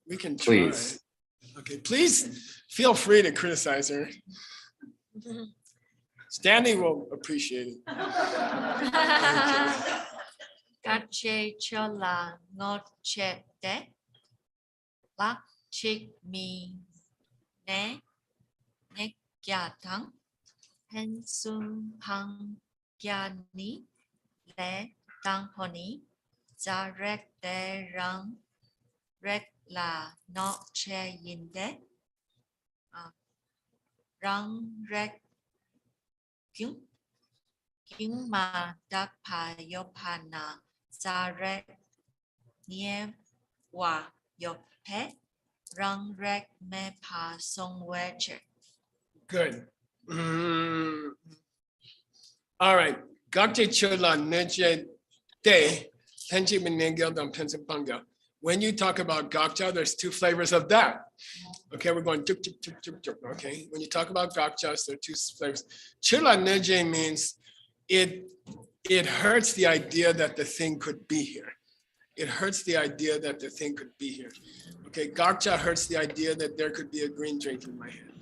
we can try. Please. Okay, please feel free to criticize her. Stanley will appreciate it. Okay. Geshe chola ngoche de. Lak chik mi ne. Ne kya thang. Hen sun hang kya ni. Le tang poni. Za rek de rang. Rek la no che yin de. Rang rek kyung. Kyung ma dak pa yo pa na. Za rek nie wa yo pe. Rang rek me pa song weche. Good. All right. Gakche chola neche de tenchi menengel dam pensapanga. When you talk about gakcha, there's two flavors of that. Okay, we're going tuk tuk tuk tuk tuk. Okay, when you talk about gakchas, there are two flavors. Chola neche means it hurts the idea that the thing could be here. It hurts the idea that the thing could be here. Okay, gakcha hurts the idea that there could be a green drink in my hand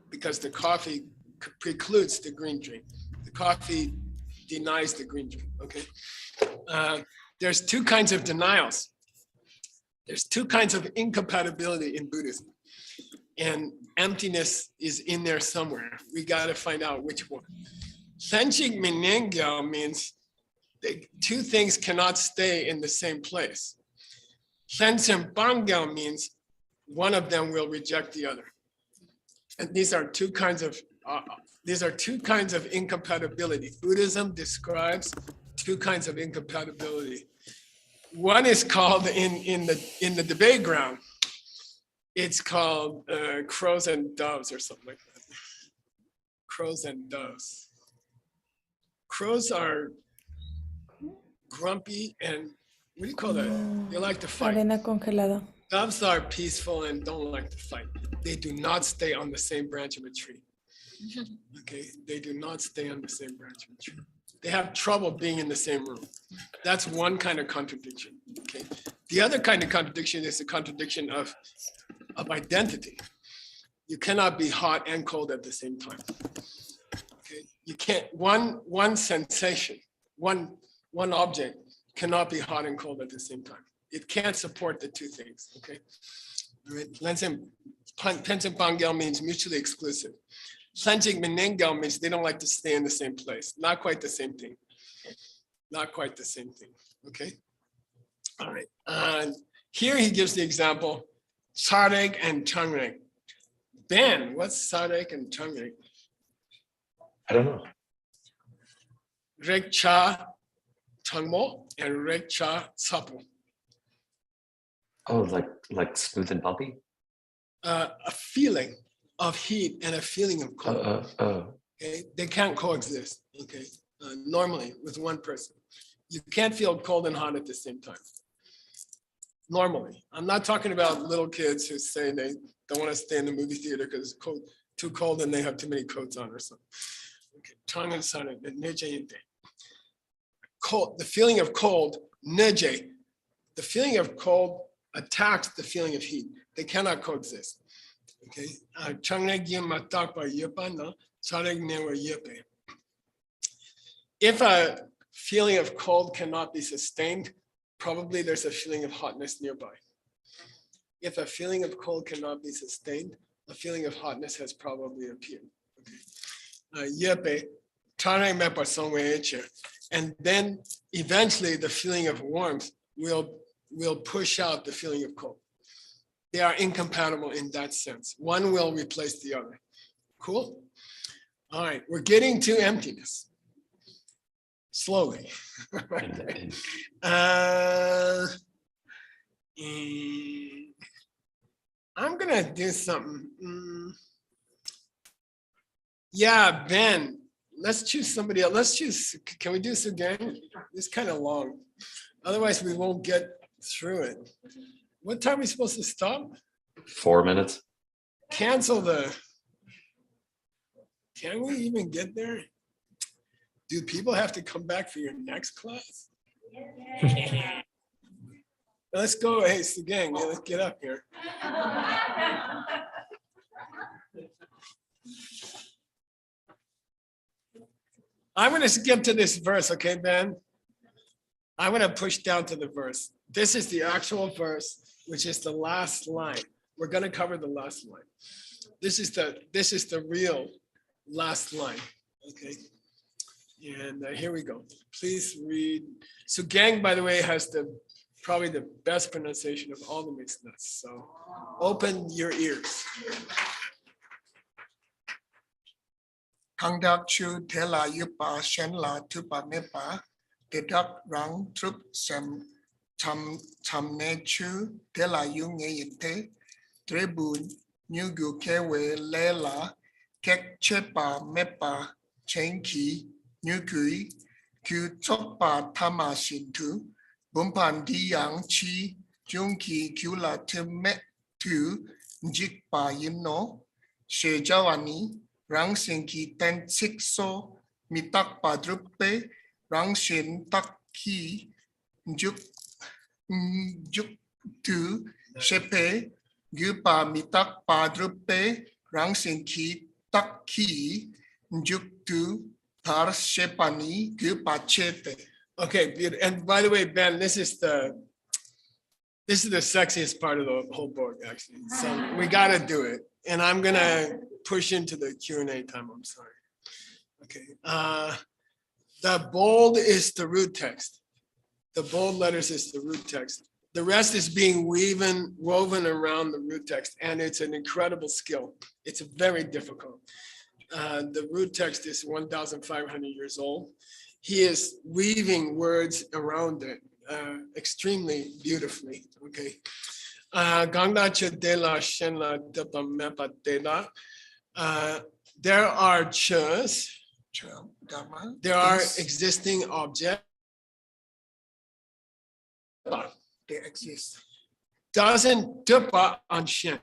because the coffee precludes the green drink. The coffee denies the green drink, okay? There's two kinds of denials. There's two kinds of incompatibility in Buddhism. And emptiness is in there somewhere. We got to find out which one. Senchik Minengyao means two things cannot stay in the same place. Sensen Bangyao means one of them will reject the other. And these are two kinds of incompatibility. Buddhism describes two kinds of incompatibility. One is called in the debate ground. It's called crows and doves or something like that. Crows and doves. Crows are grumpy and what do you call that? They like to fight. Arena congelada. Doves are peaceful and don't like to fight. They do not stay on the same branch of a tree. Okay, they do not stay on the same branch of a tree. They have trouble being in the same room. That's one kind of contradiction. Okay, the other kind of contradiction is the contradiction of identity. You cannot be hot and cold at the same time. Okay, you can't. One sensation, one object cannot be hot and cold at the same time. It can't support the two things. Okay, all right. Pensen Pangel means mutually exclusive. Sanjik Menengel means they don't like to stay in the same place. Not quite the same thing. Not quite the same thing. Okay. All right. And here he gives the example, Sarek and Changrek. Ben, what's Sarek and Changrek? I don't know. Rekcha Tangmo and Rekcha Sapo. Oh, like smooth and bumpy? A feeling of heat and a feeling of cold. Okay, they can't coexist. Okay, normally with one person, you can't feel cold and hot at the same time. Normally, I'm not talking about little kids who say they don't want to stay in the movie theater because it's cold, too cold and they have too many coats on or something. Okay, tongue and sun and neje. Cold, the feeling of cold, neje. The feeling of cold attacks the feeling of heat. They cannot coexist. Okay. If a feeling of cold cannot be sustained, probably there's a feeling of hotness nearby. If a feeling of cold cannot be sustained, a feeling of hotness has probably appeared. Okay. And then eventually the feeling of warmth will push out the feeling of cold. They are incompatible in that sense. One will replace the other. Cool? All right, we're getting to emptiness. Slowly. I'm gonna do something. Yeah, Ben, let's choose somebody else. Let's choose, can we do this again? It's kind of long. Otherwise we won't get through it. What time are we supposed to stop? 4 minutes. Cancel the, can we even get there? Do people have to come back for your next class? Let's go, hey, it's the gang, let's get up here. I'm gonna skip to this verse, okay, Ben? I'm gonna push down to the verse. This is the actual verse, which is the last line. We're gonna cover the last line. This is the real last line, okay? And here we go. Please read. So Gang, by the way, has probably the best pronunciation of all the mixed nuts. So open your ears. Kandak chu tela yupa shen la tupa mepa dedak rang trup sem tam ne chu tela yung yinte trebun nyugu kewe lela kek chepa mepa chenki nyugui ku topa tama shintu bumpan di yang chi junki kula me tu njikpa yinno she jawani rang senki ten sikso mitak padrupe rang shin takki juk tu shepe gupa mitak padrupe rang senki takki juk tu tar shepani gupa chete. Okay, and by the way, Ben, this is the sexiest part of the whole book, actually. So we gotta do it. And I'm gonna push into the Q&A time, I'm sorry. Okay, the bold is the root text. The bold letters is the root text. The rest is being woven around the root text, and it's an incredible skill. It's very difficult. The root text is 1,500 years old. He is weaving words around it extremely beautifully, okay? Gangda Chedela Shenla Depa Mepa Dela. There are chas, there are existing objects. They exist. Doesn't depa on Shen.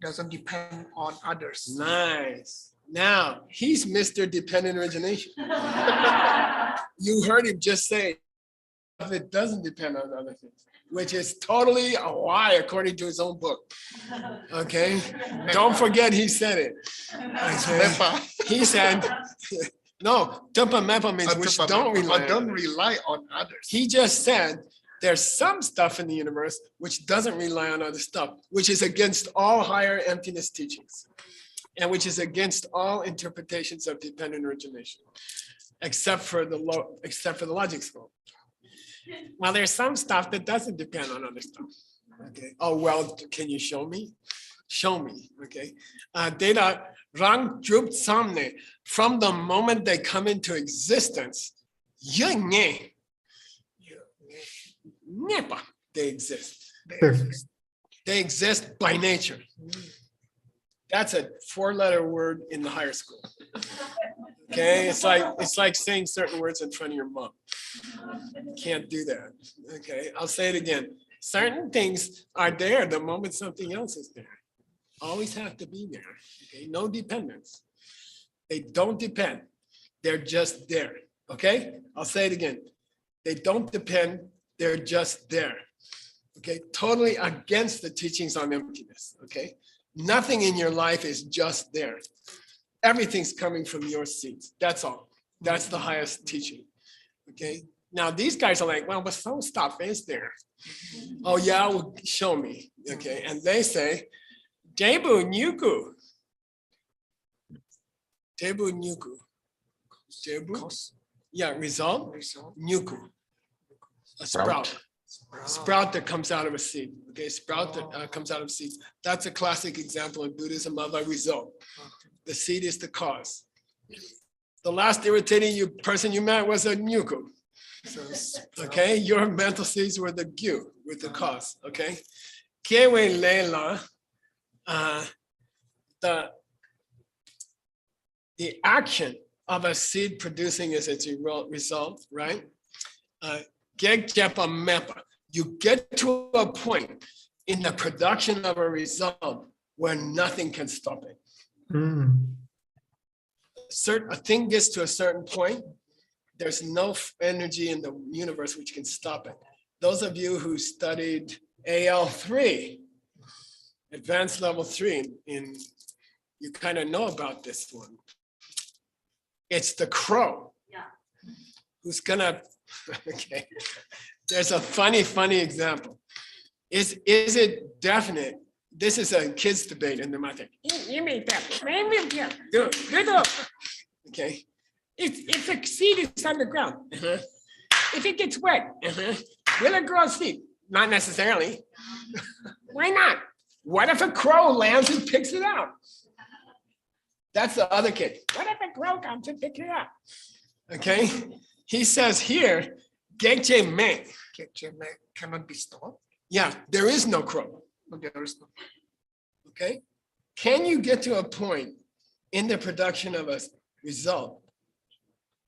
Doesn't depend on others. Nice. Now, he's Mr. Dependent Origination. You heard him just say, it doesn't depend on other things, which is totally a lie according to his own book. Okay, don't forget he said it. Okay? He said, no, Tupa Mepa means which don't rely on others. He just said there's some stuff in the universe which doesn't rely on other stuff, which is against all higher emptiness teachings, and which is against all interpretations of dependent origination, except for the logic school. Well, there's some stuff that doesn't depend on other stuff. Okay. Oh, well, can you show me? Show me. Okay. Data rang drup samne, from the moment they come into existence, they exist. They exist by nature. That's a 4-letter word in the higher school. Okay, it's like saying certain words in front of your mom. Can't do that. Okay, I'll say it again. Certain things are there the moment something else is there. Always have to be there. Okay, no dependence. They don't depend. They're just there. Okay, I'll say it again. They don't depend. They're just there. Okay, totally against the teachings on emptiness. Okay, nothing in your life is just there. Everything's coming from your seeds. That's all. That's the highest teaching. Okay. Now these guys are like, well, but some stuff is there. Oh yeah, well, show me. Okay. And they say, Debu Nyuku. Debu Nyuku. Debu? Yeah, result. Nyuku. A sprout. Sprout that comes out of a seed. Okay, sprout that comes out of seeds. That's a classic example in Buddhism of a result. The seed is the cause. The last irritating person you met was a nyuku. Okay, your mental seeds were the gyu with the cause. Okay, kewe lela, the action of a seed producing is its result, right? Geg jepa mepa. You get to a point in the production of a result where nothing can stop it. A thing gets to a certain point, there's no energy in the universe which can stop it. Those of you who studied AL3, advanced level 3, you kind of know about this one. It's the crow who's gonna, okay. There's a funny example. Is it definite? This is a kids debate in the matter. You made that. Do it. Okay. If a seed is on the ground, if it gets wet, will it grow a seed? Not necessarily. Why not? What if a crow lands and picks it out? That's the other kid. What if a crow comes and picks it up? Okay. He says here, Geshe me. Cannot be stopped. Yeah, there is no crow. No, there is no. Okay. Can you get to a point in the production of a result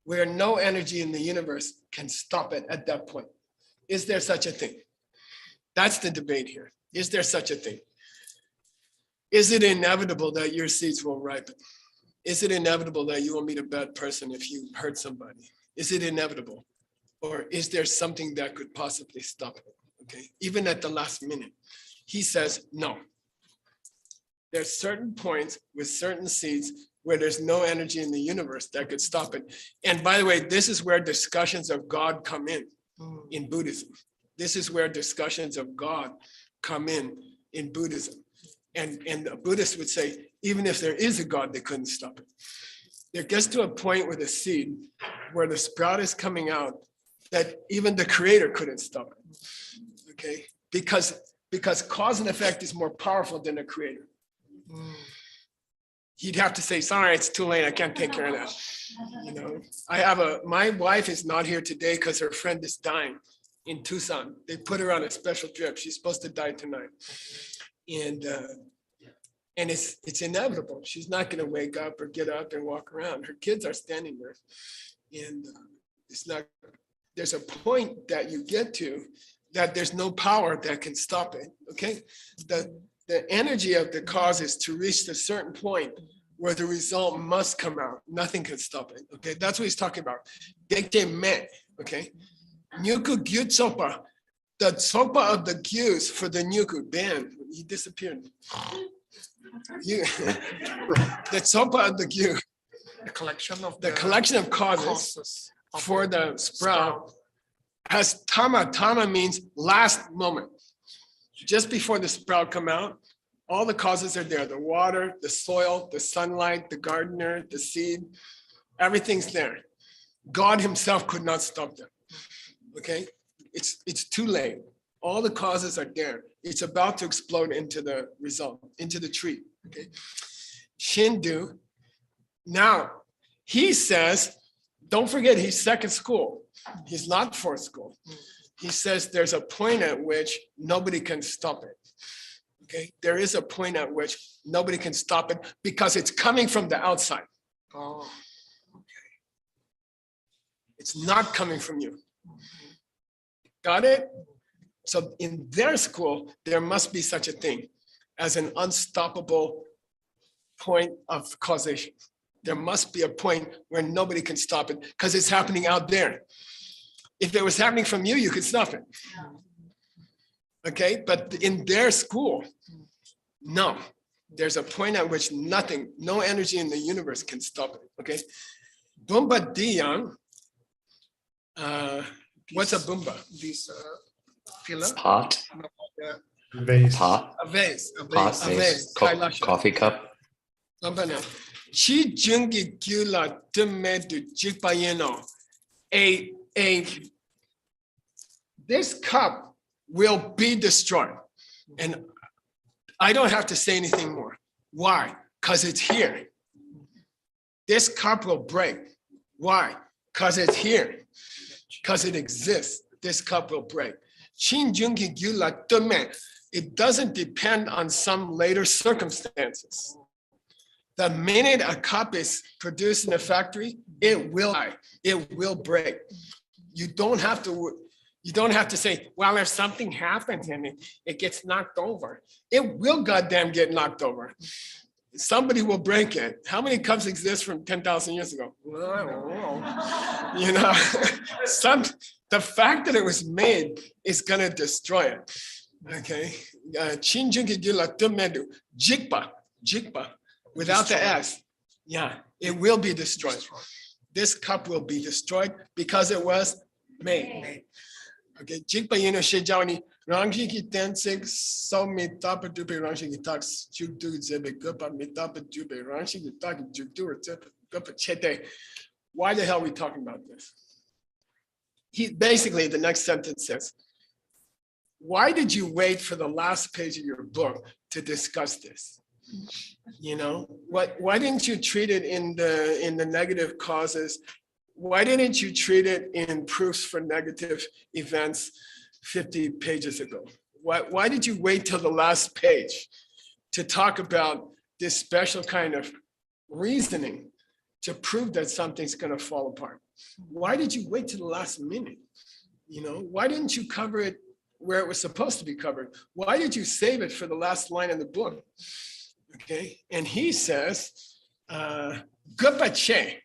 where no energy in the universe can stop it at that point? Is there such a thing? That's the debate here. Is there such a thing? Is it inevitable that your seeds will ripen? Is it inevitable that you will meet a bad person if you hurt somebody? Is it inevitable? Or is there something that could possibly stop it? Okay, even at the last minute. He says no. There's certain points with certain seeds where there's no energy in the universe that could stop it. And by the way, this is where discussions of God come in Buddhism. This is where discussions of God come in Buddhism. And the Buddhists would say, even if there is a God, they couldn't stop it. There gets to a point with a seed where the sprout is coming out that even the creator couldn't stop it. Okay, because cause and effect is more powerful than the creator. He'd have to say, sorry, it's too late, I can't take care of that. You know, my wife is not here today because her friend is dying in Tucson. They put her on a special trip. She's supposed to die tonight. And it's inevitable. She's not going to wake up or get up and walk around. Her kids are standing there. And there's a point that you get to that there's no power that can stop it, okay? The energy of the cause is to reach a certain point where the result must come out. Nothing can stop it, okay? That's what he's talking about. Geshe me, okay? Nyuku gyu tsopa, the tsopa of the gyus for the nyuku, bam, he disappeared. The tsopa of the gyu, The collection of causes for the sprout has tama. Tama means last moment. Just before the sprout come out, all the causes are there. The water, the soil, the sunlight, the gardener, the seed, everything's there. God himself could not stop them. Okay? It's too late. All the causes are there. It's about to explode into the result, into the tree. Okay? Shindu. Now, he says, don't forget he's second school. He's not fourth school. He says there's a point at which nobody can stop it. Okay, there is a point at which nobody can stop it because it's coming from the outside. Oh, okay. It's not coming from you. Got it? So in their school, there must be such a thing as an unstoppable point of causation. There must be a point where nobody can stop it because it's happening out there. If it was happening from you, you could stop it. Okay, but in their school, no. There's a point at which nothing, no energy in the universe can stop it. Okay, Bumba Diyang. What's a Bumba? This pillar. Pot, Vase. pot, A vase. pot, vase, coffee cup. Bumba na. Chi jungi gyula demedu jikbayeno. This cup will be destroyed. And I don't have to say anything more. Why? Because it's here. This cup will break. Why? Because it's here. Because it exists. This cup will break. It doesn't depend on some later circumstances. The minute a cup is produced in a factory, it will die. It will break. You don't have to say, well, if something happens and it gets knocked over, it will goddamn get knocked over. Somebody will break it. How many cups exist from 10,000 years ago? Well, I don't know. You know, the fact that it was made is gonna destroy it. Okay. Jikpa, without the S. Yeah, it will be destroyed. This cup will be destroyed because it was made. OK， 即不因为谁教你，让去去单词，少米大不就被让去去打，就都这边个把米大不就被让去去打，就都这个不切的。Why the hell are we talking about this? He basically the next sentence says, "Why did you wait for the last page of your book to discuss this? You know, why didn't you treat it in the negative causes? Why didn't you treat it in proofs for negative events 50 pages ago? Why did you wait till the last page to talk about this special kind of reasoning to prove that something's going to fall apart? Why did you wait to the last minute? You know, why didn't you cover it where it was supposed to be covered? Why did you save it for the last line in the book?" Okay, and he says, "Goodbye,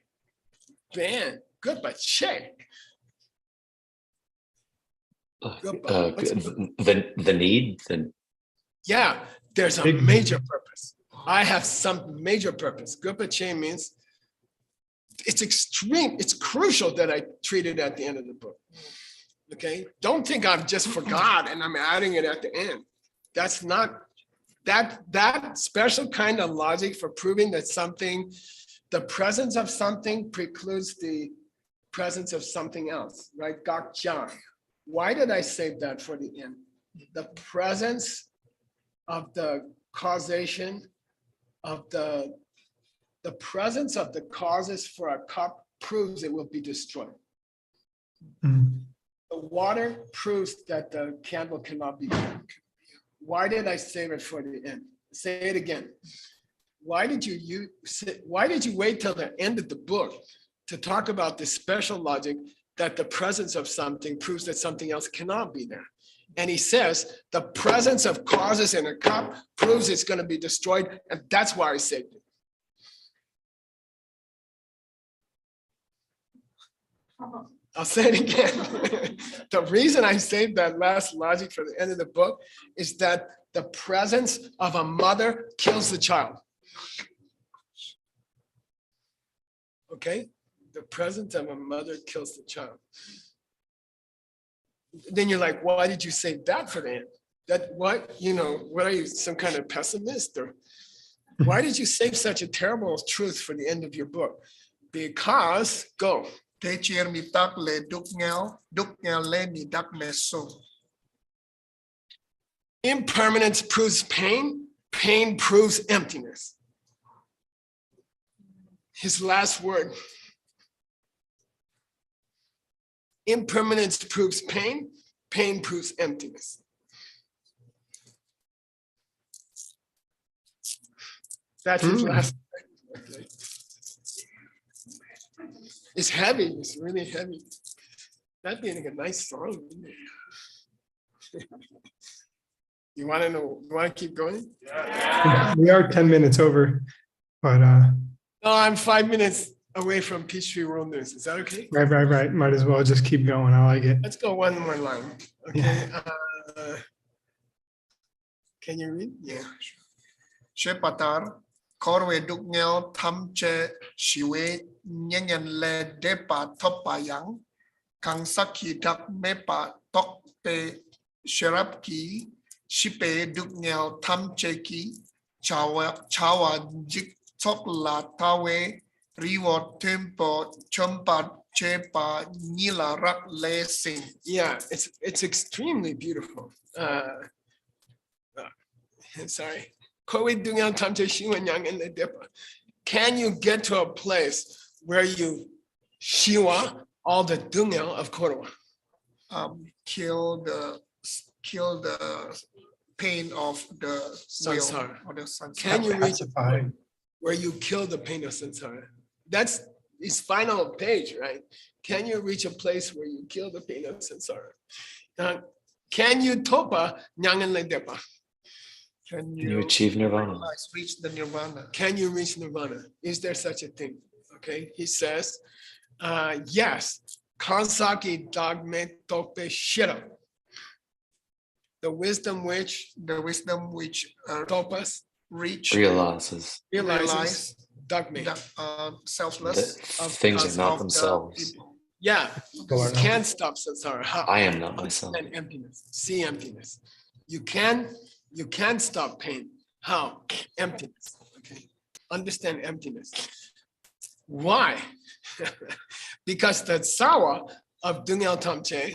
Ben, goodbye." The need, Yeah, there's a Big- major purpose. I have some major purpose. Goodbye means it's extreme, it's crucial that I treat it at the end of the book. Okay, don't think I've just forgot and I'm adding it at the end. That's not that special kind of logic for proving that something, the presence of something precludes the presence of something else, right? Gakjang. Why did I save that for the end? The presence of the causation of the presence of the causes for a cup proves it will be destroyed. Mm. The water proves that the candle cannot be burnt. Why did I save it for the end? Say it again. Why did you wait till the end of the book to talk about this special logic that the presence of something proves that something else cannot be there? And he says the presence of causes in a cup proves it's going to be destroyed, and that's why I saved it. I'll say it again. The reason I saved that last logic for the end of the book is that the presence of a mother kills the child. Okay? The presence of a mother kills the child. Then you're like, why did you save that for the end? That what, you know, what are you, some kind of pessimist? Or why did you save such a terrible truth for the end of your book? Because, go. Impermanence proves pain, pain proves emptiness. His last word. Impermanence proves pain, pain proves emptiness. That's his last word. Okay. It's heavy, it's really heavy. That'd be like a nice song. You want to know, you want to keep going? We are 10 minutes over, but No, I'm 5 minutes away from Peachtree World News. Is that okay? right. Might as well just keep going. I like it. Let's go one more line. Okay. Can you read? Yeah. Shepatar, Korwe Duknyal, Tamche, Shiwe, Nyanyan Le Depa Topayang, Kangsaki Dak Mepa, Tokpe, Sherapki, Shipe Duknyal, Tamcheki, Chawa Jik Tokla Tawe, Reward Tempo, Chompa, Chepa, Nila Rak Le Sing. Yeah, it's extremely beautiful. Sorry. Can you get to a place where you shiwa all the dungel of Korwa? Kill the pain of the will Sansara. or the sansara. Can you reach a Pacify. point where you kill the pain of samsara? That's his final page, right? Can you reach a place where you kill the pain of samsara? Can you topa nyangan ledepa? Can you achieve nirvana? reach the nirvana? Can you reach nirvana? Is there such a thing? Okay, he says, yes. Kansaki dogme tope shira. The wisdom which topas Realizes realizes dogme selfless that things are not themselves. Yeah, Go you on. can't stop samsara. How? I am not myself. And emptiness. See emptiness. You can't stop pain. How? Emptiness. Okay. Understand emptiness. Why? Because the sawa of Dungyal Tamche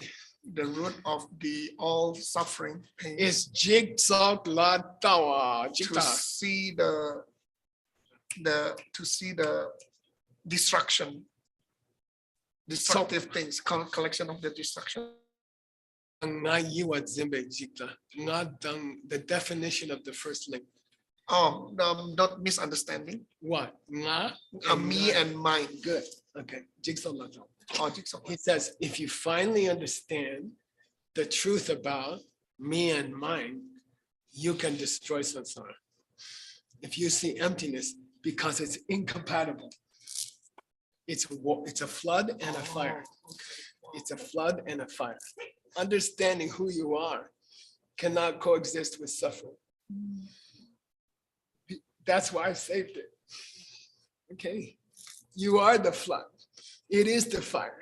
The root of the all suffering pain is jigsaw la tawa. to Jigta. see the destructive things, collection of the destruction. Na yiwa zimbe jigta. Not done the definition of the first link. Not misunderstanding. What? Nga Me na. and mine. Good. Okay. Jigsaw la tawa. Jigsaw. He says, if you finally understand the truth about me and mine, you can destroy samsara. If you see emptiness, because it's incompatible. It's a flood and a fire. It's a flood and a fire. Understanding who you are cannot coexist with suffering. That's why I saved it. Okay. You are the flood. It is the fire.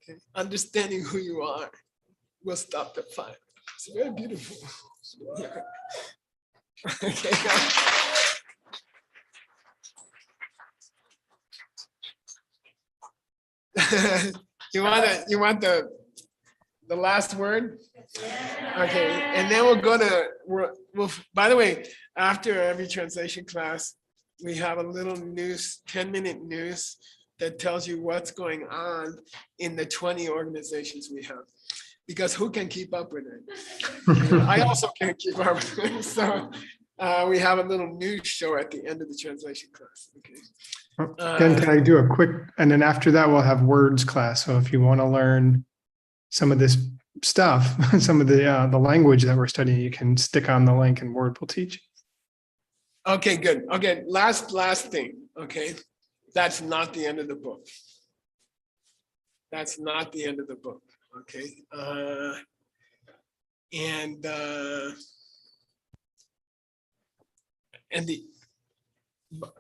Okay. Understanding who you are will stop the fire. It's very beautiful. Okay. You want the last word? Okay, and then we'll by the way, after every translation class, we have a little news, 10-minute news that tells you what's going on in the 20 organizations we have. Because who can keep up with it? I also can't keep up with it. So we have a little news show at the end of the translation class. Okay. Again, can I do a quick, and then after that, we'll have words class. So if you want to learn some of this stuff, some of the language that we're studying, you can stick on the link and Word will teach. Okay, good. Okay, last thing. Okay, that's not the end of the book. That's not the end of the book. Okay,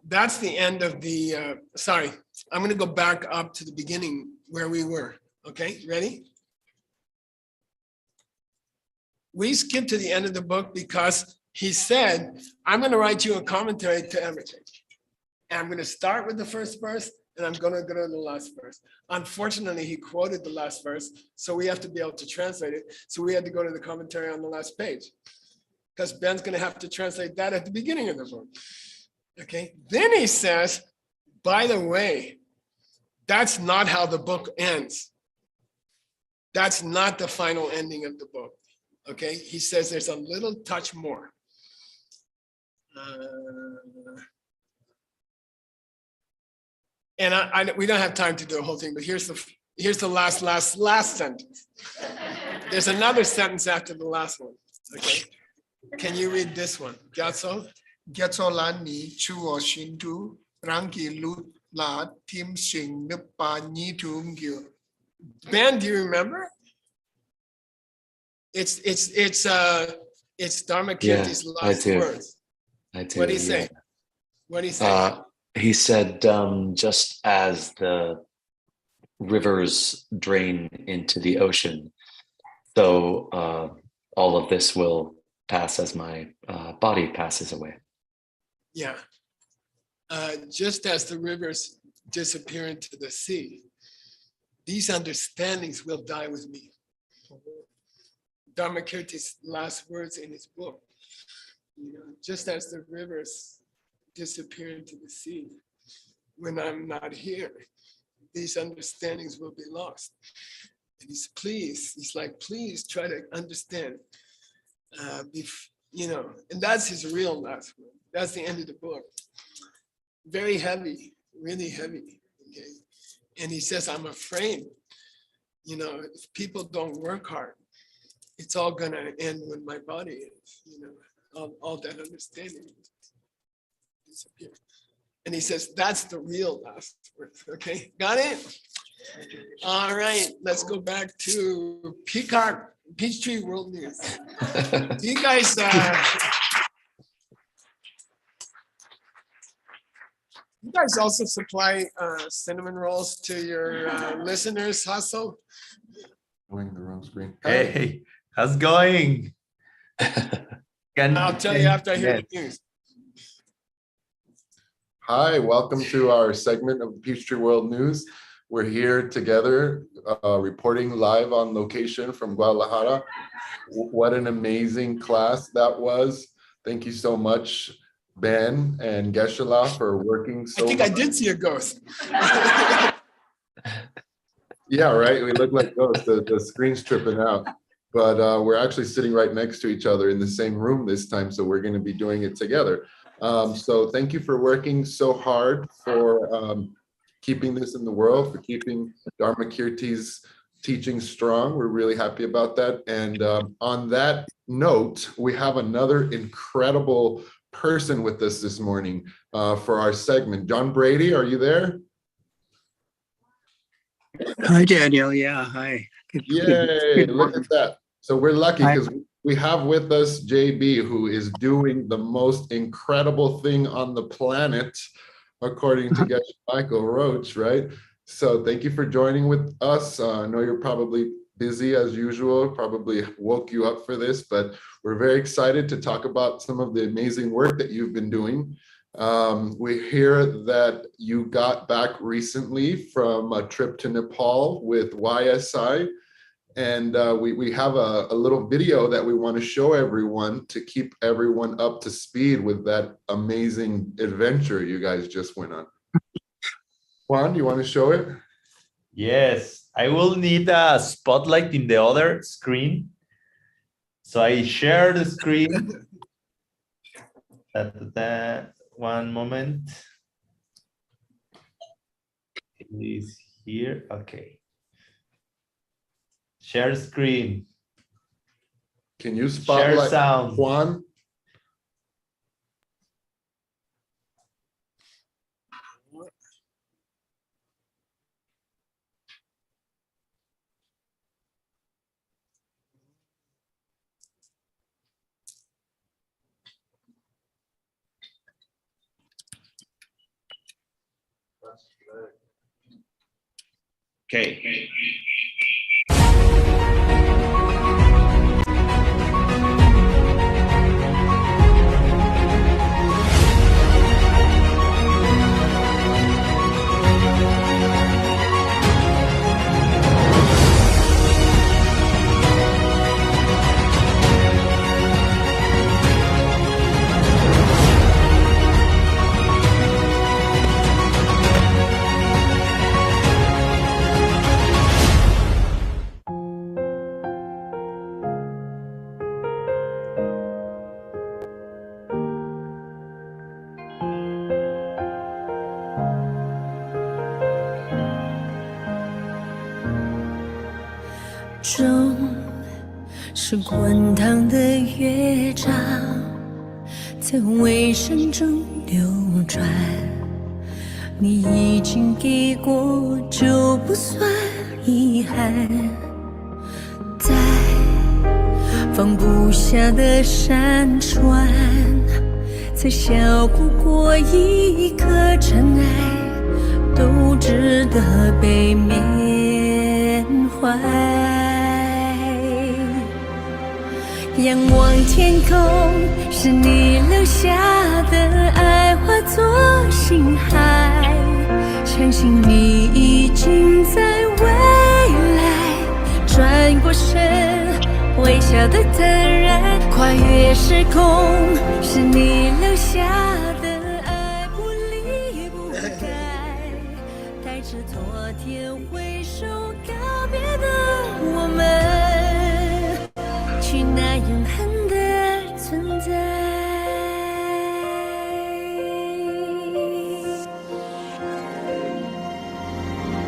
that's the end of the. Sorry, I'm going to go back up to the beginning where we were. Okay, ready? We skipped to the end of the book because he said, I'm going to write you a commentary to everything. And I'm going to start with the first verse and I'm going to go to the last verse. Unfortunately, he quoted the last verse, so we have to be able to translate it. So we had to go to the commentary on the last page because Ben's going to have to translate that at the beginning of the book. Okay. Then he says, by the way, that's not how the book ends. That's not the final ending of the book. Okay. He says there's a little touch more. And we don't have time to do the whole thing, but here's the last sentence. There's another sentence after the last one. Okay. Can you read this one? Gyatso? Gyatso lan ni chuo shintu rangi lut la tim sing nipa ni tum gyu. Ben, do you remember? It's Dharmakirti's last words. I do. What do you say? What do you say? He said, just as the rivers drain into the ocean, so all of this will pass as my body passes away. Yeah. Just as the rivers disappear into the sea, these understandings will die with me. Dharmakirti's last words in his book. You know, just as the rivers disappear into the sea, when I'm not here, these understandings will be lost. And he's like, please try to understand. You know, and that's his real last word. That's the end of the book. Very heavy, really heavy. Okay. And he says, I'm afraid, you know, if people don't work hard, it's all gonna end when my body is, you know, all that understanding disappear. And he says, that's the real last word. Okay, got it? All right, let's go back to Peacock, Peachtree World News. You guys, You guys also supply cinnamon rolls to your listeners, Hustle? Going the wrong screen. Hey, how's it going? I'll tell you after I hear the news. Hi, welcome to our segment of the Peachtree World News. We're here together reporting live on location from Guadalajara. What an amazing class that was. Thank you so much, Ben and Geshe for working so I think I did see a ghost. Yeah, right. We look like ghosts. The screen's tripping out. But we're actually sitting right next to each other in the same room this time, so we're going to be doing it together. So thank you for working so hard for keeping this in the world, for keeping Dharma Kirti's teaching strong. We're really happy about that. And on that note, we have another incredible person with us this morning for our segment. John Brady, are you there? Hi, Daniel. Yeah, hi. Yay, look at that. So we're lucky because we have with us JB, who is doing the most incredible thing on the planet, according to Geshe Michael Roach, right? So thank you for joining with us. I know you're probably busy as usual, probably woke you up for this, but we're very excited to talk about some of the amazing work that you've been doing. We hear that you got back recently from a trip to Nepal with YSI. And we have a little video that we want to show everyone to keep everyone up to speed with that amazing adventure you guys just went on. Juan, you want to show it? Yes, I will need a spotlight in the other screen. So I share the screen. One moment. It is here. Okay. Share screen. Can you spotlight Share sound. Juan? Okay.钟是滚烫的乐章，在微声中流转。你已经给过，就不算遗憾。在放不下的山川，才笑不过一颗尘埃，都值得被缅怀。仰望天空，是你留下的爱化作星海，相信你已经在未来转过身，微笑的坦然，跨越时空，是你留下的爱不离不开，带着昨天挥手告别的我们，去那永恒的存在。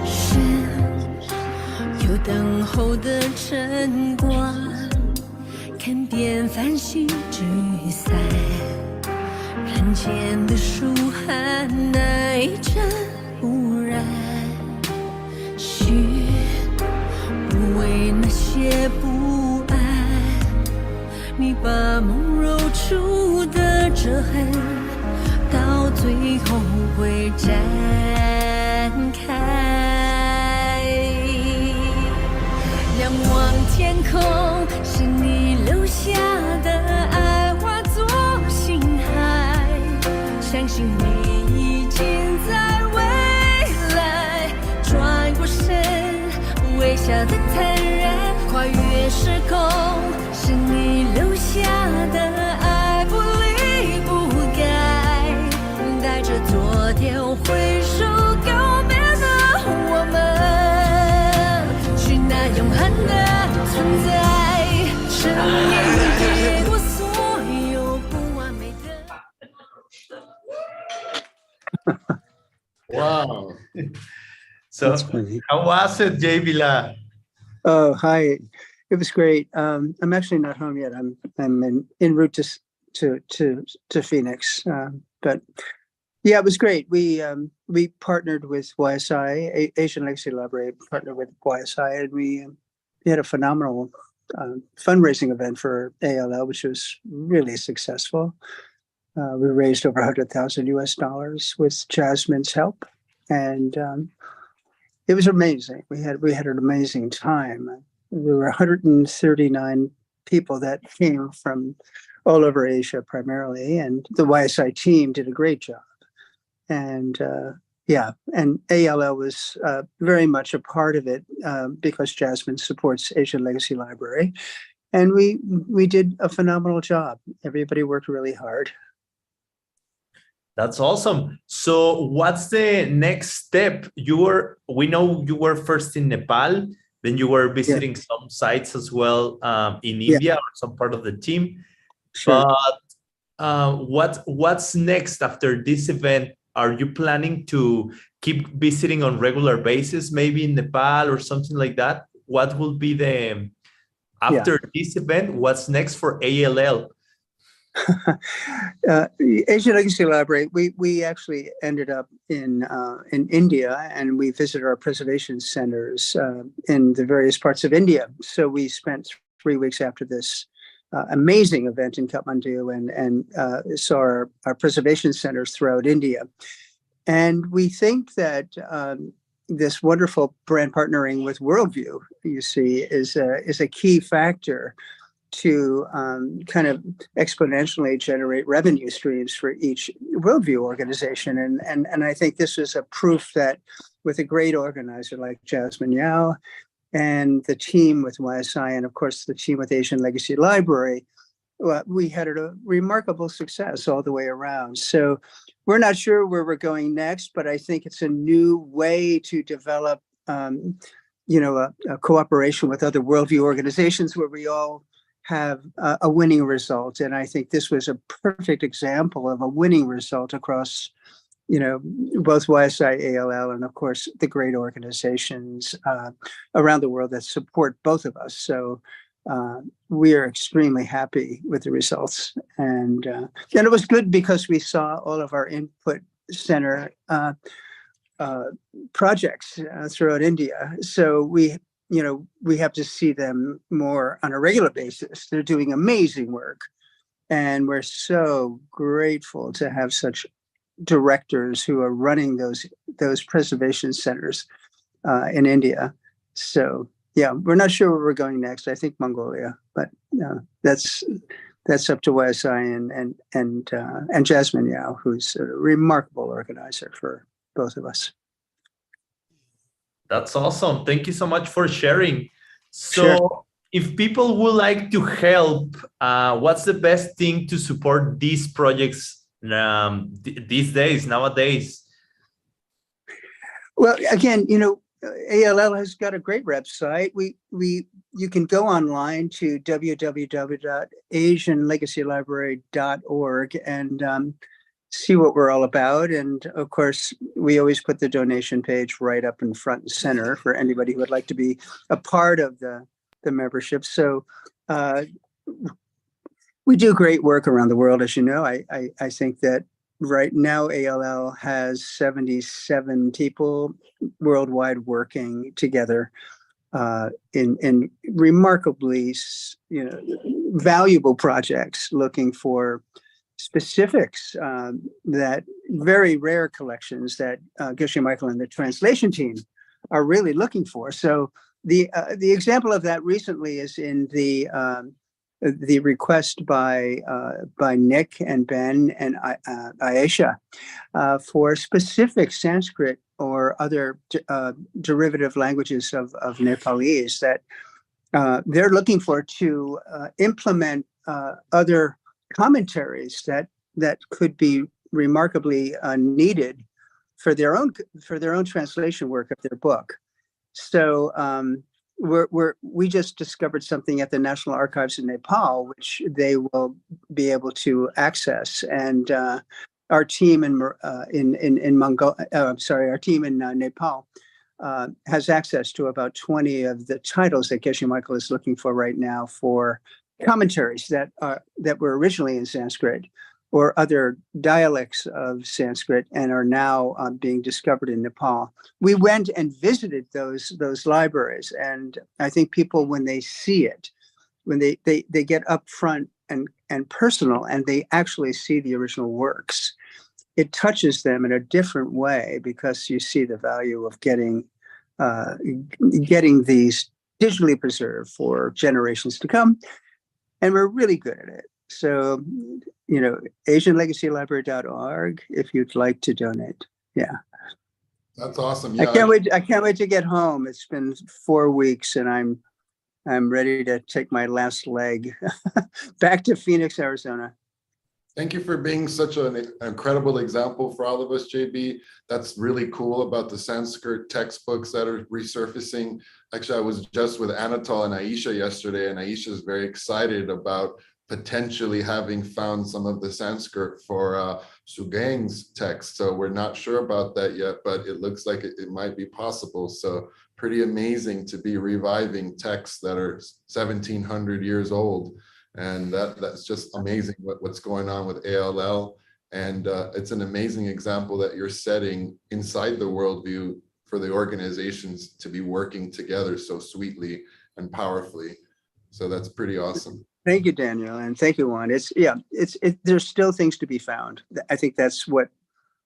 神有等候的晨光，看遍繁星聚散，人间的疏寒那一阵污染，许不为那些不安，你把梦揉出的折痕，到最后会展开。仰望天空，是你留下的爱化作星海，相信你已经在未来转过身，微笑的坦然，跨越时空，是你留下的爱不离不改，带着昨天挥手告别的我们，去那永恒的存在，生命给过所有不完美的。Wow. So That's funny. how was it, JB? Oh, hi. It was great. I'm actually not home yet. I'm en route to Phoenix. But yeah, it was great. We partnered with YSI, Asian Legacy Library partnered with YSI, and we had a phenomenal fundraising event for ALL, which was really successful. We raised over $100,000 with Jasmine's help, and it was amazing. We had an amazing time. There were 139 people that came from all over Asia primarily, and the YSI team did a great job. And and ALL was very much a part of it because Jasmine supports Asian Legacy Library, and we did a phenomenal job. Everybody worked really hard. That's awesome. So what's the next step? We know you were first in Nepal, then you were visiting some sites as well in India or some part of the team. Sure. But what's next after this event? Are you planning to keep visiting on regular basis, maybe in Nepal or something like that? What will be the after this event? What's next for ALL? Asian Legacy Library, we actually ended up in India, and we visited our preservation centers in the various parts of India. So we spent 3 weeks after this amazing event in Kathmandu and saw our preservation centers throughout India. And we think that this wonderful brand partnering with Worldview, you see, is a key factor to kind of exponentially generate revenue streams for each Worldview organization. And I think this is a proof that with a great organizer like Jasmine Yao and the team with YSI, and of course the team with Asian Legacy Library, we had a remarkable success all the way around. So we're not sure where we're going next, but I think it's a new way to develop, a cooperation with other Worldview organizations where we all have a winning result. And I think this was a perfect example of a winning result across, both YSI, ALL, and of course, the great organizations around the world that support both of us. So we are extremely happy with the results. And it was good because we saw all of our input center projects throughout India. So we have to see them more on a regular basis. They're doing amazing work. And we're so grateful to have such directors who are running those preservation centers in India. So yeah, we're not sure where we're going next. I think Mongolia, but that's up to YSI and Jasmine Yao, who's a remarkable organizer for both of us. That's awesome. Thank you so much for sharing. So Sure. If people would like to help, what's the best thing to support these projects these days, nowadays? Well, again, ALL has got a great website. You can go online to www.asianlegacylibrary.org and see what we're all about. And of course, we always put the donation page right up in front and center for anybody who would like to be a part of the membership. So we do great work around the world, as you know. I think that right now ALL has 77 people worldwide working together in remarkably valuable projects looking for specifics that very rare collections that Geshe Michael and the translation team are really looking for. So the example of that recently is in the request by Nick and Ben and Yeshe for specific Sanskrit or other derivative languages of Nepalese that they're looking for to implement other commentaries that could be remarkably needed for their own translation work of their book. So we just discovered something at the National Archives in Nepal, which they will be able to access. And our team our team in Nepal has access to about 20 of the titles that Geshe Michael is looking for right now for commentaries that were originally in Sanskrit or other dialects of Sanskrit and are now being discovered in Nepal. We went and visited those libraries, and I think people, when they see it, when they get up front and personal, and they actually see the original works, it touches them in a different way because you see the value of getting these digitally preserved for generations to come. And we're really good at it. So, AsianLegacyLibrary.org if you'd like to donate. Yeah. That's awesome. Yeah, I can't wait to get home. It's been 4 weeks and I'm ready to take my last leg back to Phoenix, Arizona. Thank you for being such an incredible example for all of us, JB. That's really cool about the Sanskrit textbooks that are resurfacing. Actually, I was just with Anatol and Yeshe yesterday, and Yeshe is very excited about potentially having found some of the Sanskrit for Sugeng's text. So we're not sure about that yet, but it looks like it might be possible. So pretty amazing to be reviving texts that are 1,700 years old. And that's just amazing what's going on with ALL. And it's an amazing example that you're setting inside the worldview for the organizations to be working together so sweetly and powerfully. So that's pretty awesome. Thank you, Daniel, and thank you, Juan. There's still things to be found. I think that's what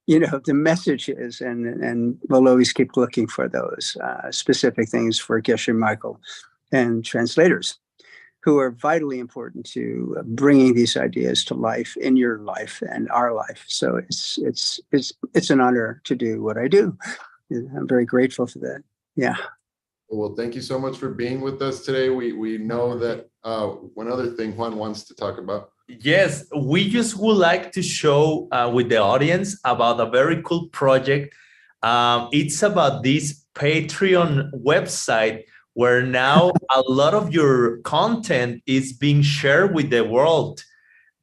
the message is, and we'll always keep looking for those specific things for Geshe Michael and translators, who are vitally important to bringing these ideas to life in your life and our life. So it's an honor to do what I do. I'm very grateful for that. Yeah. Well, thank you so much for being with us today. We know that one other thing Juan wants to talk about. Yes, we just would like to show with the audience about a very cool project. It's about this Patreon website where now a lot of your content is being shared with the world.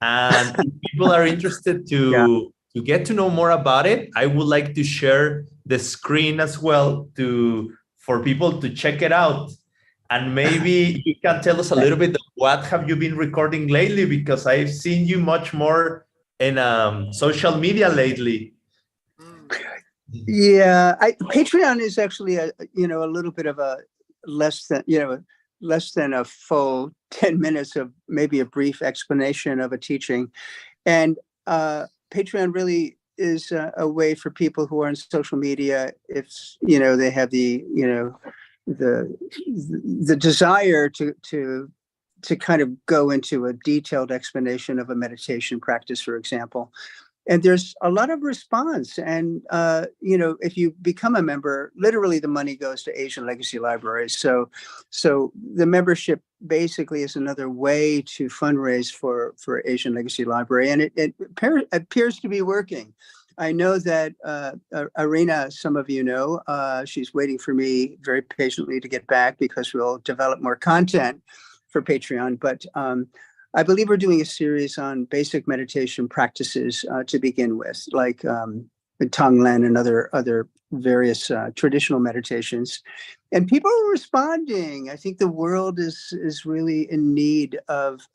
And if people are interested to get to know more about it, I would like to share the screen as well for people to check it out. And maybe you can tell us a little bit of what have you been recording lately, because I've seen you much more in social media lately. Yeah, Patreon is actually a little bit of a less than a full 10 minutes of maybe a brief explanation of a teaching. And Patreon really is a way for people who are on social media, if they have the desire to kind of go into a detailed explanation of a meditation practice, for example. And there's a lot of response. And, if you become a member, literally the money goes to Asian Legacy Libraries. So the membership basically is another way to fundraise for Asian Legacy Library. And it appears to be working. I know that Arena, some of you know, she's waiting for me very patiently to get back because we'll develop more content for Patreon. But I believe we're doing a series on basic meditation practices to begin with, like Tonglen and other various traditional meditations. And people are responding. I think the world is really in need of,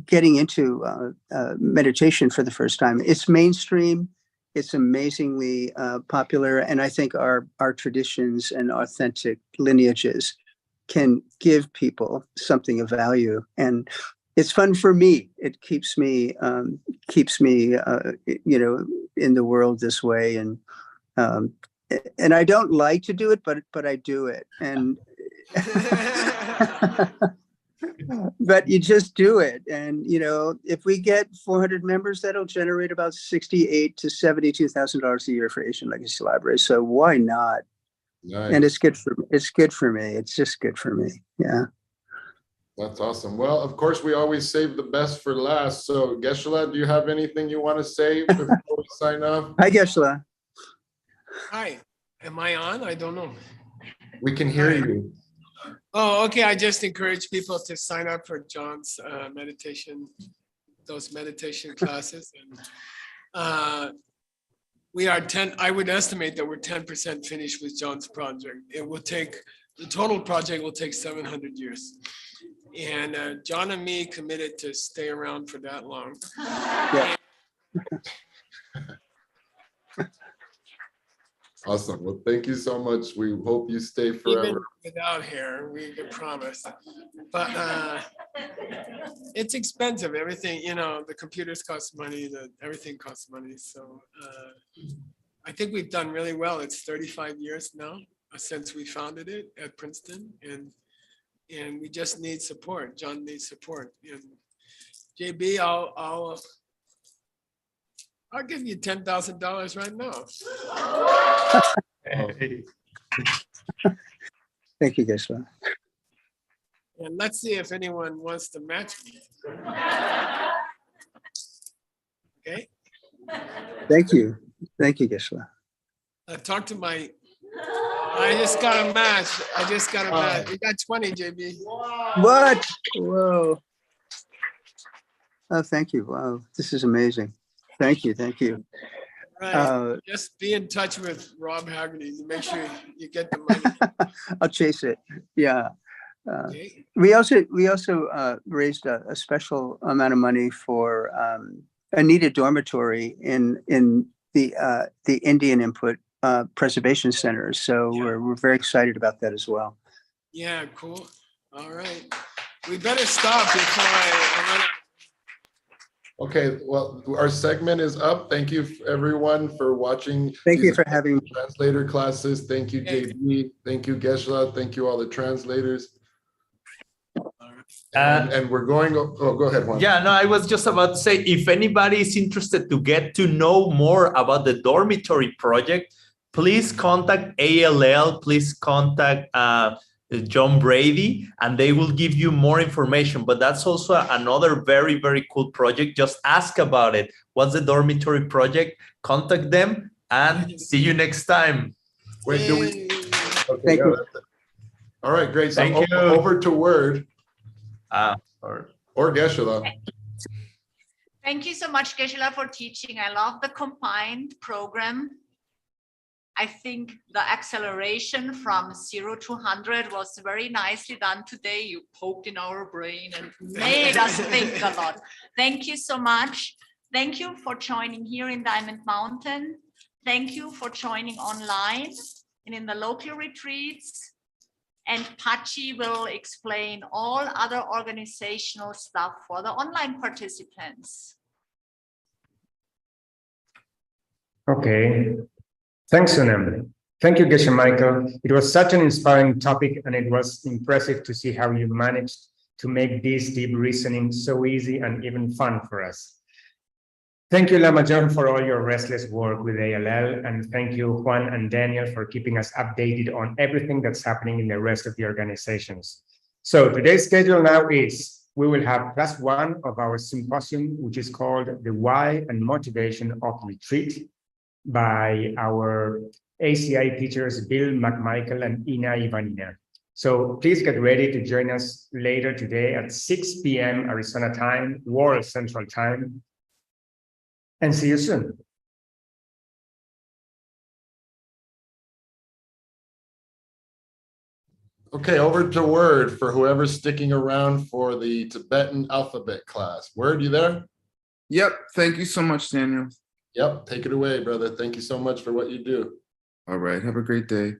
getting into meditation for the first time. It's mainstream. It's amazingly popular. And I think our traditions and authentic lineages can give people something of value. And it's fun for me. It keeps me in the world this way, and I don't like to do it, but I do it, and but you just do it. And if we get 400 members, that'll generate about $68,000 to $72,000 a year for Asian Legacy Library. So why not? Nice. And it's good for me. It's just good for me. Yeah. That's awesome. Well, of course, we always save the best for last. So Geshe, do you have anything you want to say before we sign off? Hi, Geshe. Hi, am I on? I don't know. We can hear you. Oh, okay. I just encourage people to sign up for John's those meditation classes. And we are I would estimate that we're 10% finished with John's project. The total project will take 700 years. And John and me committed to stay around for that long. Yeah. Awesome. Well, thank you so much. We hope you stay forever. Even without hair, we can promise. But it's expensive. Everything, the computers cost money, everything costs money. So I think we've done really well. It's 35 years now since we founded it at Princeton. And we just need support. John needs support. And JB, I'll give you $10,000 right now. Thank you, Geshe. And let's see if anyone wants to match me. Okay. Thank you, Geshe. Talk to my. I just got a match. We got 20, JB. What? Whoa. Oh, thank you. Wow, this is amazing. Thank you. Right. Just be in touch with Rob Haggerty to make sure you get the money. I'll chase it. Yeah. Okay. We also raised a special amount of money for a needed dormitory in the Indian Input Preservation Centers. So we're very excited about that as well. Yeah, cool. All right. We better stop before I run out. Okay, well, our segment is up. Thank you everyone for watching. Thank you for having me. Translator classes. Thank you, JB. Thank you, Geshe. Thank you, all the translators. And we're going, go ahead, Juan. Yeah, no, I was just about to say, if anybody is interested to get to know more about the dormitory project, please contact ALL, please contact John Brady, and they will give you more information. But that's also another very, very cool project. Just ask about it. What's the dormitory project? Contact them and see you next time. Wait, do we? Okay, Thank you. All right, great. So Thank you. over to Word. Or Geshe. Thank you so much, Geshe, for teaching. I love the combined program. I think the acceleration from 0 to 100 was very nicely done today. You poked in our brain and made us think a lot. Thank you so much. Thank you for joining here in Diamond Mountain. Thank you for joining online and in the local retreats. And Pachi will explain all other organizational stuff for the online participants. Okay. Thanks, Sonem. Thank you, Geshe Michael. It was such an inspiring topic, and it was impressive to see how you managed to make this deep reasoning so easy and even fun for us. Thank you, Lama John, for all your restless work with ALL, and thank you, Juan and Daniel, for keeping us updated on everything that's happening in the rest of the organizations. So today's schedule now is, we will have class 1 of our symposium, which is called The Why and Motivation of Retreat, by our ACI teachers, Bill McMichael and Ina Ivanina. So please get ready to join us later today at 6 p.m. Arizona time, World Central Time, and see you soon. Okay, over to Word for whoever's sticking around for the Tibetan alphabet class. Word, you there? Yep, thank you so much, Daniel. Yep, take it away, brother. Thank you so much for what you do. All right, have a great day.